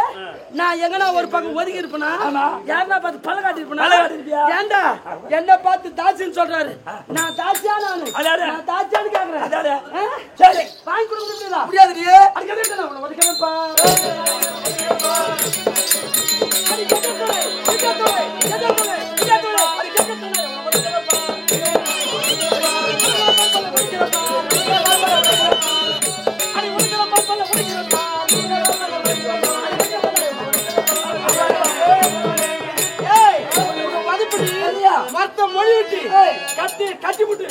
நான் எங்கனா ஒரு பக்கம் ஒதுங்கி இருப்பேனா யாருன்னா பார்த்து பல்ல காட்டி இருப்பேனா ஏண்டா என்ன பார்த்து தாசின்னு சொல்றாரு நான் தாசியா நான் தாசியான்னு கேக்குறேன் சரி வாங்கி கொடுக்க முடியல முடியாது அதுக்கு உன்னை ஒதுக்கிறப்பா மொத்த மொழி விட்டு கட்டி கட்டி விட்டு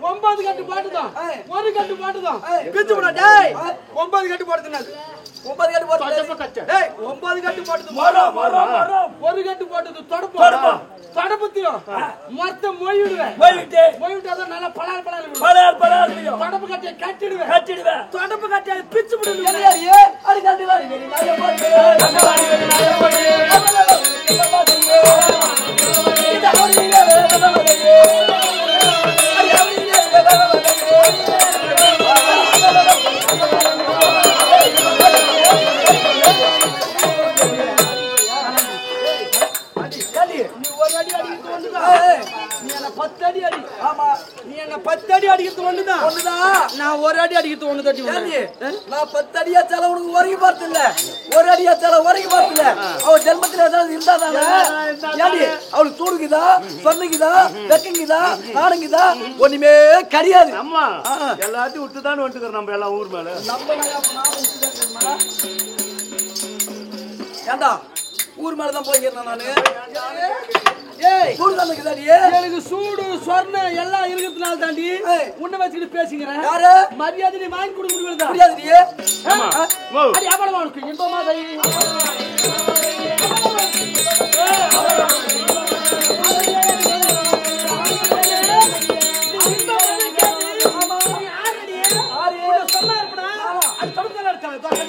9 கட்டு பாட்டுதான் 1 கட்டு பாட்டுதான் பிச்சு விட டேய் 9 கட்டு போடுதுனாது 9 கட்டு போடுது டேய் 9 கட்டு போடுது ஒரு கட்டு போடுது தொடப்பு தொடப்புத்தியும் மொத்த மொழி விடுவேன் மொழி விட்டாதான் நல்லா பலால் தொடப்பு கட்டி கட்டிடுவேன் தொடப்பு கட்டி பிச்சு விடுவேன் அடி கட்டி வாடி நீ என்ன 10 அடி அடிக்கிறது ஒண்ணுதான் நான் ஒரு அடி அடிக்கிறது ஒண்ணு தட்டி நான் 10 அடியா செல உனக்கு உரைக்கு பார்த்து இல்ல ஒரு அடியா செல உரைக்கு பார்த்து இல்ல அவ ஜென்மத்துல ஏதாவது இருந்தாதானே அவளுக்கு சூடுக்குதா சொன்னிக்குதா வெக்கங்குதா நாடுங்குதா ஒண்ணுமே கிடையாது அம்மா எல்லாத்தையும் விட்டுதான் வந்துக்கிறோம் நம்ம எல்லாம் ஊர் மேல ஏண்டா ஊர் மேலதான் போய்க்கிறேன் நானு எனக்கு சூடு சொர்ணம் எல்லாம் இருக்கிறதுனால தாண்டி உன்னை வச்சுக்கிட்டு பேசிக்கிறேன் மரியாதை நீ வாங்கி கொடுக்க முடியாது உனக்கு இன்பமா சொன்னா இருப்பா அது தொடர்ந்து இருக்காங்க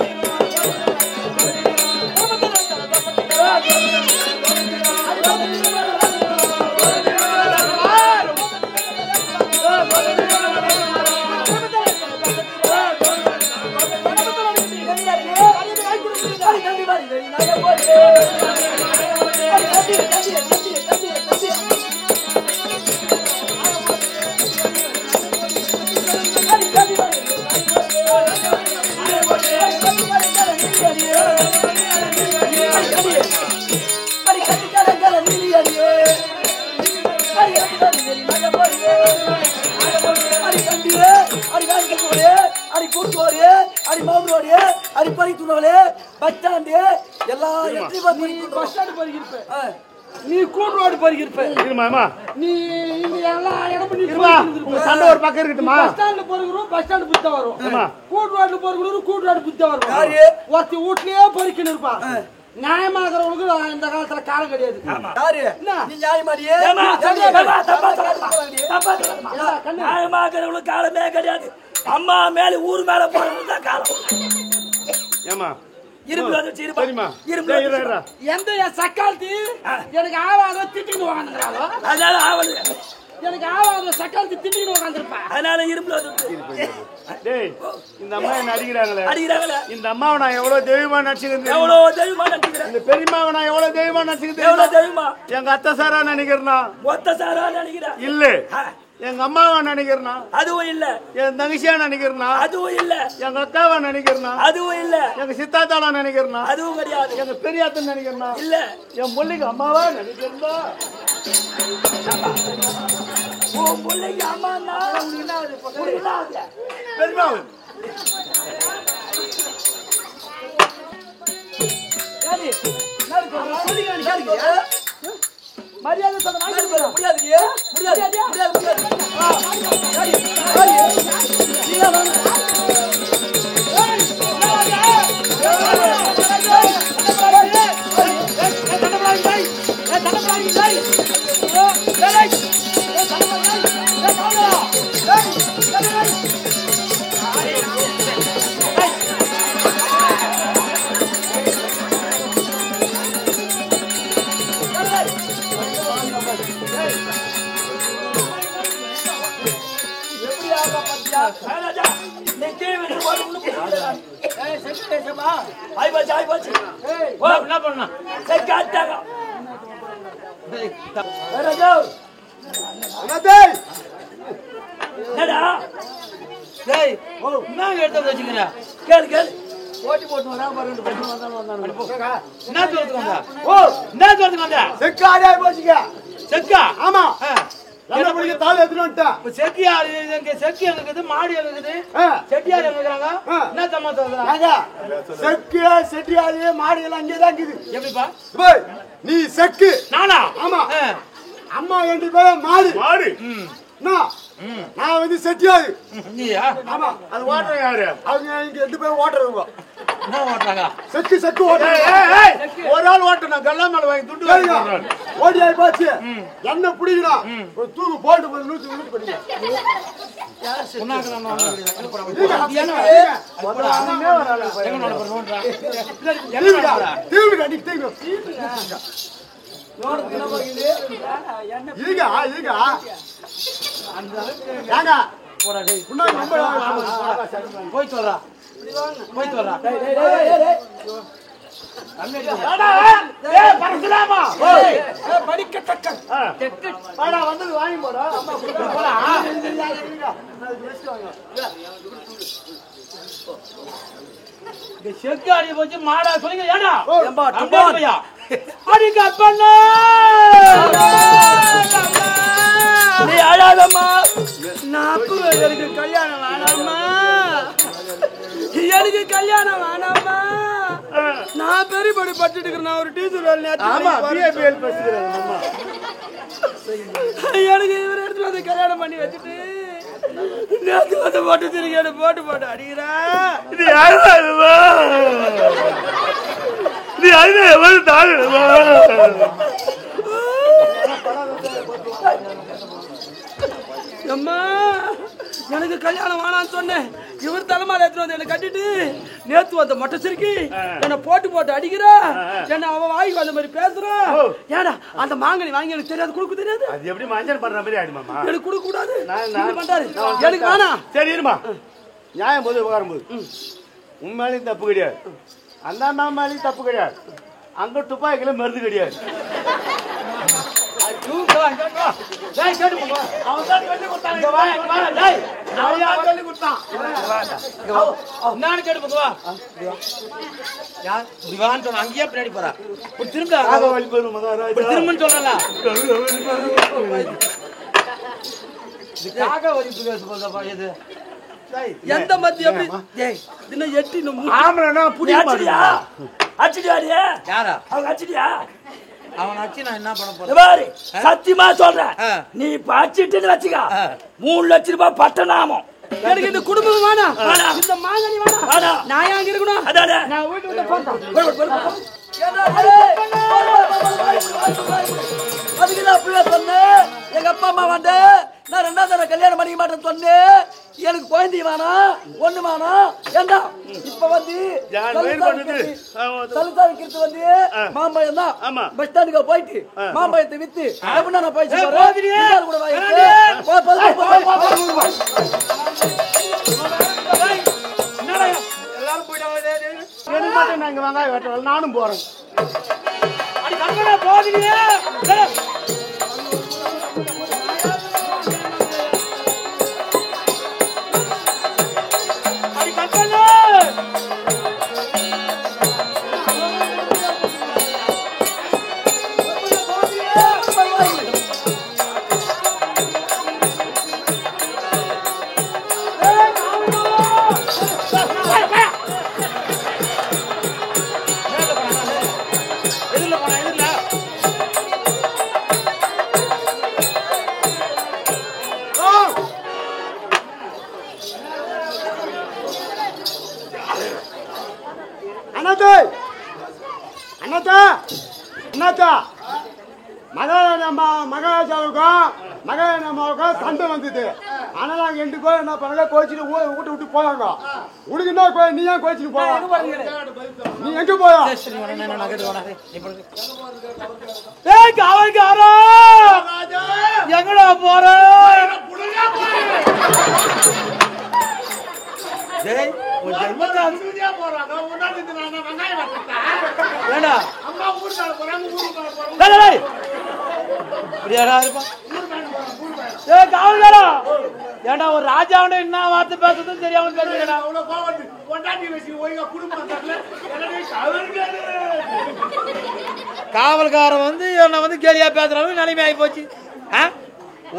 நீ கூடுவாடு பறிக்கிருப்ப நீ இங்க எல்லாம் இடம் பண்ணி சண்டை ஒரு பக்கம் இருக்குமா பஸ் ஸ்டாண்ட்ல போறவரும் பஸ் ஸ்டாண்ட் புத்த வரும் கூடுவாடுல போறவரும் கூடுவாடு புத்த வரும் ஒருத்தி வீட்லயே பறிக்கணும் இருப்பா நியாயமாகிறவங்களுக்கு இந்த காலத்துல காலம் கிடையாது. யாரு நீ நியாயமாரியே நியாயமாகிறவங்களுக்கு காலமே கிடையாது. அம்மா மேல ஊர் மேல போறவங்க காலம். ஏமா இரும்பு எந்த சக்காலத்தி எனக்கு ஆவாத திட்டிட்டு உட்காந்துக்கிறாளோ அதனால ஆவல எனக்கு ஆவாத சக்காலத்தி திட்டிட்டு உட்காந்துருப்பா. அதனால இரும்புல டேய் இந்த அம்மா என்ன அடிக்கிறாங்களே இந்த அம்மாவை நான் எவ்வளவு தெய்வமா நினைச்சுக்கிறேன். எவ்வளவு தெய்வமா நினைக்கிறேன். இந்த பெரியம்மாவை நான் எவ்வளவு தெய்வமா நினைச்சுக்கிறேன். எவ்வளவு தெய்வமா எங்க அத்தை சாரா நினைக்கிறேன்னா ஒத்த சாரா நினைக்கிறேன். இல்ல எங்க அம்மாவா நினைக்கிறனா அதுவும் இல்ல. என் தங்கச்சியா நினைக்கிறனா அதுவும் இல்ல. எங்க அக்காவா நினைக்கிறனா அதுவும் இல்ல. எங்க சித்தாத்தாளா நினைக்கிறனா அதுவும் கிடையாது. எங்க பெரியாத்த நினைக்கிறனா இல்ல. என் பிள்ளைக்கு அம்மாவா நினைக்கிறனா உன் பிள்ளைக்கு அம்மா பெரியம்மா மரியாதை சொல்ல முடியாது போட்டி போட்டு வரா பாரு செக்காடே போச்சுங்க செக்கா ஆமா என்ன பண்ணி தாள் எடுத்துட்டு வந்துட்டா செக்கியார் எங்க செக்கி எங்க இருக்குது மாடி எங்க இருக்குது செட்டியார் எங்க இருக்காங்க என்ன சமாச்சாரம் செக்கியா செட்டியாரு மாடி எல்லாம் அங்கேதான் இருக்குது எப்படிப்பா நீ செக்கு நானா ஆமா அம்மா 2 பேரும் மாடு மாடு நான் வந்து செட்டியாரு நீயா ஆமா அது ஓட்டர் யாரு அவங்க இங்க 2 பேரும் ஓட்டுறவங்க என்ன ஓட்டுறாங்க செக்கு செக்கு ஓட்டுறாங்க ஒரு ஆள் ஓட்டுனா கல்லா மேல வாங்கி துண்டு ஓடி ஆயி போச்சு என்ன பிடிக்கணும் ஒரு தூக்கு போட்டு போய் நூத்தி நூத்தி பண்ணுங்க போய் சொல்றா போய் சொல்றா படிக்கத்தக்க வந்து வாங்கி போடா செக்கு அடி போச்சு மாடா சொல்லுங்க ஏடா நீ அழாதம்மா. எனக்கு கல்யாணம் வேணாமா எனக்கு கல்யாணம் வேணாமா நான் பெரியபடி பட்டுட்டு இருக்கிறேன் ஒரு டீச்சர் எனக்கு இவர் இடத்துல வந்து கல்யாணம் பண்ணி வச்சுட்டு நேற்று வந்து போட்டு திருக்கி போட்டு போட்டு அடிக்கிறேன் நீ அழுத எவ்வளவு தாழுமா அம்மா எனக்கு கல்யாணம் வேணான்னு சொன்னேன் இவர் தலைமையில எடுத்துட்டு வந்து என்ன கட்டிட்டு நேத்து வந்த மொட்டை சிரிக்கி என்ன போட்டு போட்டு அடிக்கிறா என்ன அவன் வாய்க்கு வந்த மாதிரி பேசுறான் ஏடா அந்த மாங்கனி வாங்கி எனக்கு தெரியாது கொடுக்க தெரியாது அது எப்படி மஞ்சள் பண்ற மாதிரி ஆயிடுமாமா எனக்கு கொடுக்க கூடாது பண்றாரு எனக்கு வேணாம் சரி இருமா நியாயம் போது உட்காரும் போது உன் மேலேயும் தப்பு கிடையாது அந்த அண்ணா மேலேயும் தப்பு கிடையாது அங்க துப்பாக்கில மருந்து கிடையாது அங்கேயே பின்னாடி போறா திரும்ப சொல்லல எந்த மத்திய எட்டி அடிச்சிட்டியா யாரா அவங்க அடிச்சிட்டியா அவன் அச்சு நான் என்ன பண்ண போறேன் சத்தியமா சொல்றேன் நீ இப்ப அடிச்சிட்டுன்னு வச்சுக்க 3 லட்சம் ரூபாய் பட்டநாமம் எனக்கு இந்த குடும்பம் வேணாம், இந்த மாங்கனி வேணாம். நான் ஏன் இருக்கணும்? நான் வீட்டு விட்டு போறேன். அதுக்குதான் அப்படியே சொன்னேன். எங்க அப்பா அம்மா வந்து நான் 2ஆவது தடவை கல்யாணம் பண்ணிக்க மாட்டேன்னு சொன்னேன். எனக்கு குழந்தை வேணாம், ஒண்ணு வேணாம். ஏண்டா இப்ப வந்து தலுசா விக்கிறது வந்து மாம்பழம் தான். பஸ் ஸ்டாண்டுக்கு போயிட்டு மாம்பழத்தை வித்து எப்படின்னா நான் போயிட்டு கூட எல்லாரும் போயிட்டாங்க. எனக்கு மட்டும் நான் இங்க வெங்காயம் வெட்டல, நானும் போறேன். மகாராஜாவுக்கும் சண்டை வந்தது. ஆனால் நாங்கள் 2 கோயில் என்ன பண்ணல, கோச்சிட்டு வீட்டு விட்டு போயாங்க. உனக்கு என்ன கோயில், நீ ஏன் கோச்சிட்டு போவா? நீ எங்க போயா? எங்கடா போற? ஏண்டா ஒரு ராஜாவோட என்ன வார்த்தை பேசுறதும் தெரியாம பேசுறா. காவல்காரன் வந்து என்ன வந்து கேலியா பேசுறாலும் நிலைமை ஆகி போச்சு.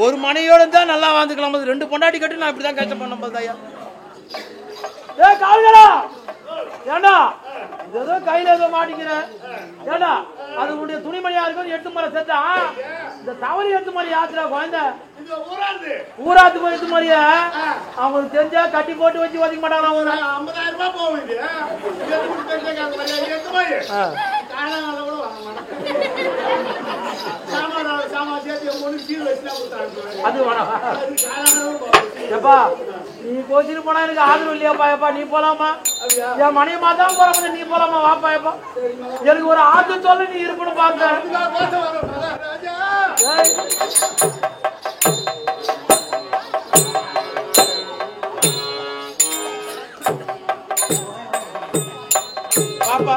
ஒரு மனையோட தான் நல்லா வாழ்ந்துக்கலாம், 2 பொண்டாட்டி கட்டி நான் இப்படிதான் கஷ்டம் பண்ண போது ஐயா. காவல்காரா ஏண்டா ஏதோ கையில ஏதோ மாட்டிக்கிறேன். ஏண்டா அது உன்னுடைய துணிமணியா இருக்கும், 8 முறை செத்தா இந்த தவறி 8 முறை யாத்திரா குழந்தை ஊராத்து போய் 8 முறைய அவங்களுக்கு தெரிஞ்சா கட்டி போட்டு வச்சு ஒதுக்க மாட்டாங்க. 50,000 ரூபாய் போகுது. அது வேணாம். எப்பா நீ கோச்சிட்டு போனா எனக்கு ஆதரவு இல்லையாப்பா. எப்பா நீ போலாமா? என் மனைவிமா தான் போற, நீ போலாமா? வாப்பா எப்பா, எனக்கு ஒரு ஆத்து சொல்ல நீ இருக்கணும் பார்த்த. பாப்பா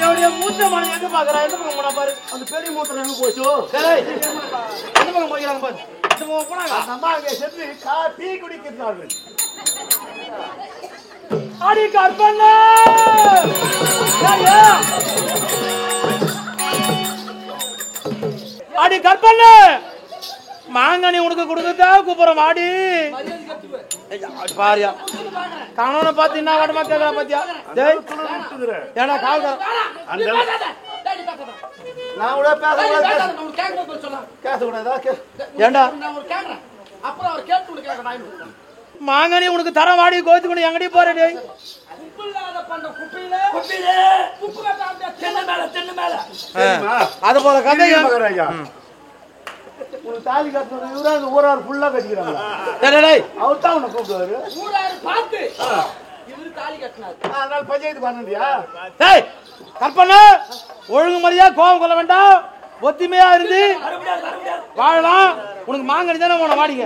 என்னுடைய மூத்த மனை எங்க பாக்குறா? எந்த பக்கம் போனா பாரு. அந்த பெரிய மூத்திரம் எங்க போச்சு? எந்த பக்கம் போய்க்கிறாங்க பாரு. இந்த பக்கம் போனாங்க. அம்மா அங்கே செத்து டீ குடிக்கிறார்கள். அடி கற்பன அடி கற்பன மாங்கனி உனக்கு கொடுக்கதா கூப்பிடுறோம். வாடி பாரியா கணவனை பார்த்து என்ன வாட்டமா கேட்கறா பாத்தியா? ஏன்னா காவல்காரன் நான் கூட பேசக்கூடாதா? ஏண்டா மாங்கனி உனக்கு தர வாடி கோத்துக்கணும். எங்கடி போறே? அது போல கதை உனக்கு தாலி கட்டினது ஊரார் ஃபுல்லா கட்டிக்கிறாங்க. அவர் தான் உன்னை கூப்பிடுவாரு. அதனால பஞ்சாயத்து பண்ணண்டியா? கற்பனை ஒழுங்கு முறையா கோபம் கொள்ள வேண்டாம், ஒத்துமையா இருந்து வாழலாம். உனக்கு மாங்கனி தானே உன வாடிங்க.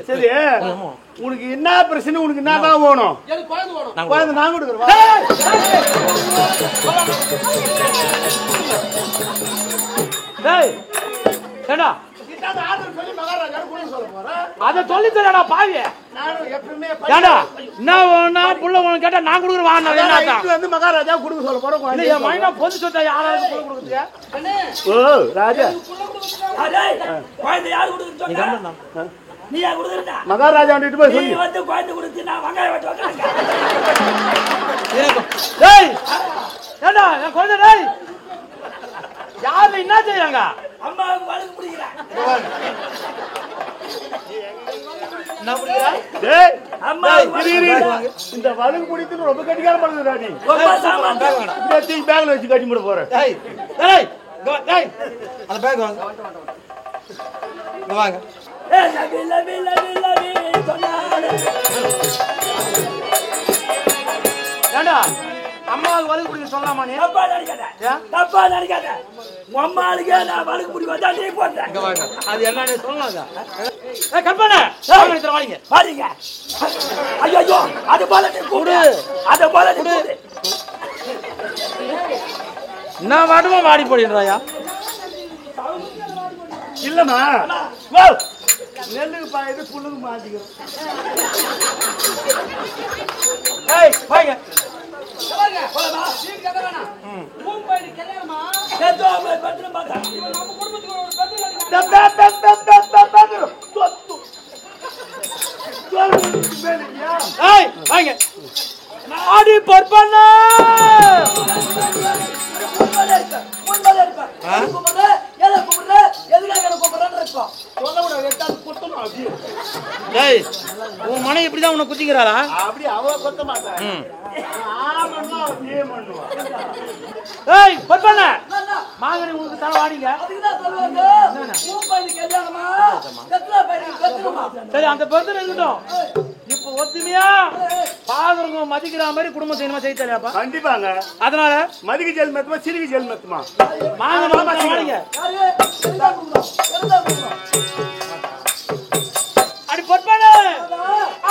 சரி உனக்கு என்ன பிரச்சனை? உனக்கு என்ன தான் வேணும்? குழந்தை நான் கொடுக்குறேன். ஏண்டா சொல்லி மகாராஜா அத சொல்லி தரடா பாவி. நானும் எப்பவுமே ஏண்டா என்ன புள்ள உனக்கு கேட்டா நான் குடுக்குற வாங்க என்ன வந்து மகாராஜா குடுக்க சொல்ல போறோம். இல்ல என் மைனா பொது சொத்தா யாராவது புள்ள குடுக்குறியா? ஓ ராஜா அடேய் குழந்தை யார் கொடுக்குறது சொன்னா? நீ யார் கொடுக்குறடா? மகாராஜா வந்துட்டு போய் நீ சொல்லு. வந்து குழந்தை கொடுத்து நான் வெங்காயம் வெட்ட வைக்கிறேன். டேய் ஏண்டா என் குழந்தை டேய் யாரு என்ன செய்றாங்க? அம்மாவுக்கு வழுக்கு பிடிக்கிறேன். என்ன புரியுதா? டேய் அம்மா இந்த வலுக்கு குடித்து ரொம்ப கட்டிக்கார பண்ணுதுடா நீ. ரொம்ப சாமான் இந்த தீ பேக்ல வச்சு கட்டி மூட போற. டேய் டேய் டேய் அந்த பேக் வாங்க. இங்க வாங்க. ஏய் லவி லவி லவி லவி சொன்னாலே. ஏண்டா அம்மாவுக்கு வலுக்கு பிடிக்க சொல்லலாமா நீ? தப்பா நினைக்காத. தப்பா நினைக்காத. உன் அம்மாளுக்கே நான் வழுக்கு பிடி வந்தா நீ போட்ட. இங்க வாங்க. அது என்னன்னு சொல்லலாங்க. ஏய் கற்பனை சாமி தர வாங்க. பாருங்க. ஐயோ ஐயோ அது போல நீ கூடு. அது போல நீ கூடு. நான் வாடுமா வாடி போடின்றாயா? இல்லம்மா. வா. நெல்லுக்கு பாயுது புல்லுக்கு மாட்டிக்கிறோம். ஏய் வாங்க. போலாமா? கேட்டோ அவளை பத்திரம் பாக்க. ஏய் வாங்க. ஆடி பர்பனா முன்பதே இருப்ப. கூப்பிடுற எதை கூப்பிடுற எதுக்காக என்ன கூப்பிடுறன்னு இருப்போம். சொல்லக்கூடாது. எட்டாவது குத்தணும் அப்படியே. டேய் உன் மனைவி இப்படிதான் உன்னை குத்திக்கிறாளா? அப்படி அவ கொத்த மாட்டான். ஆமன்னா அப்படியே பண்ணுவா. ஏய் பர்பனா மாங்கனி உங்களுக்கு தர வாடிங்க. அதுக்குதான் சொல்லுவாங்க உன் பையனுக்கு கல்யாணமா கத்ரா பையனுக்கு கத்துருமா. சரி அந்த பிரச்சனை இருக்கட்டும். இப்போ ஒத்துமையா பாக்குறவங்க மதிக்கிற மாதிரி குடும்பம் செய்யணுமா செய்ய தெரியாப்பா? கண்டிப்பாங்க. அதனால மதிக்கு ஜெல் மெத்துமா சிறுகி ஜெல் மெத்துமா. மாங்கனி வாடிங்க. யாரு எதா கூப்பிடுறோம். அடி பர்பனா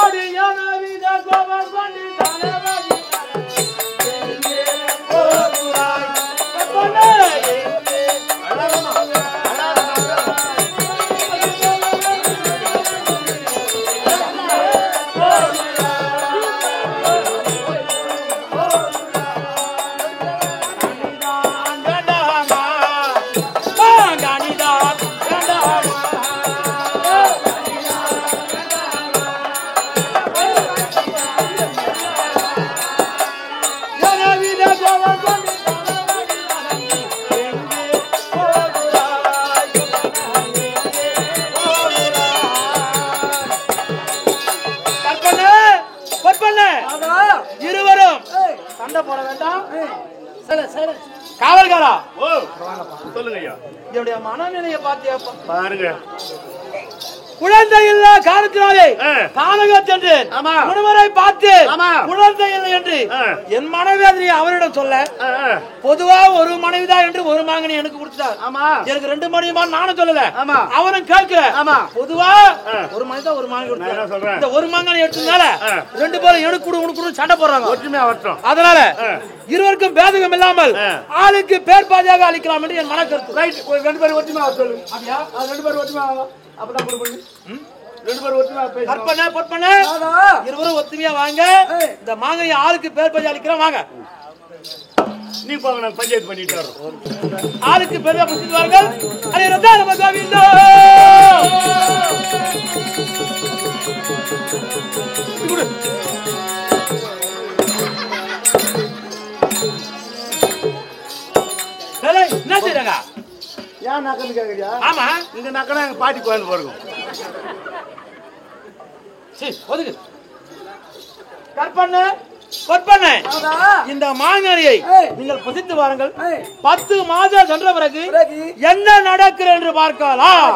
அடி யானா வித கோபம் கொண்டு தலைவாடி பர்பனா இருவரும் சண்டை போட வேண்டாம். காவல்காரா ஓ சொல்லுங்க ஐயா. என்னுடைய மனநிலையை பாத்தியாப்பா? பாருங்க. குழந்தை இல்ல காரணத்தினாலே கானகம் சென்று ஆமா. முனிவரை பார்த்து ஆமா. குழந்தை இல்லை என்று என் மனவேதனையை அவரிடம் சொல்ல பொதுவா ஒரு மனைவிதான் என்று ஒரு மாங்கனி எனக்கு கொடுத்தார். ஆமா. எனக்கு 2 மனைவிமா நானும் சொல்லல. ஆமா. அவனும் கேட்கல. ஆமா. பொதுவா ஒரு மனைவிதான் ஒரு மாங்கனி நான் என்ன கொடுத்தார். சொல்றேன்? இந்த ஒரு மாங்கனி எடுத்ததுனால 2 பேரும் எனக்கு கொடு உனக்கு கொடு சண்டை போடுறாங்க. ஒற்றுமையா வரட்டும். அதனால இருவருக்கும் பேதகம் இல்லாமல் ஆளுக்கு பேர் பாதியாக அளிக்கலாம் என்று என் மனக்கருத்து. ரைட். 2 பேரும் ஒற்றுமையா வர சொல்லு. அப்படியா? 2 பேரும் ஒற்றுமையா வாங்க. அப்பதான் கொடுப்பீங்க. 2 பேரும் ஒற்றுமையா பேசு. கற்பனை பொற்பனை இருவரும் ஒத்துமையா வாங்க. இந்த மாங்கனி ஆளுக்கு பேர் பாதி அளிக்கிறோம் வாங்க. நீ போங்க, நான் பஞ்சாயத்து பண்ணிட்டு வரோம். ஆளுக்கு பேர் புரிஞ்சுவார்கள். அதே ரத்தா நம்ம கோவிந்தோ என்ன செய்றாங்க? ஏன் நக்கன்னு கேக்குறியா? ஆமா இந்த நக்கனா எங்க பாட்டி கோயில் போறோம். சரி ஒதுக்கு. கற்பனை பொற்பனை இந்த மாங்கனியை நீங்கள் புசித்து வாருங்கள். 10 மாதம் சென்ற பிறகு என்ன நடக்கிறது என்று பார்க்கலாம்.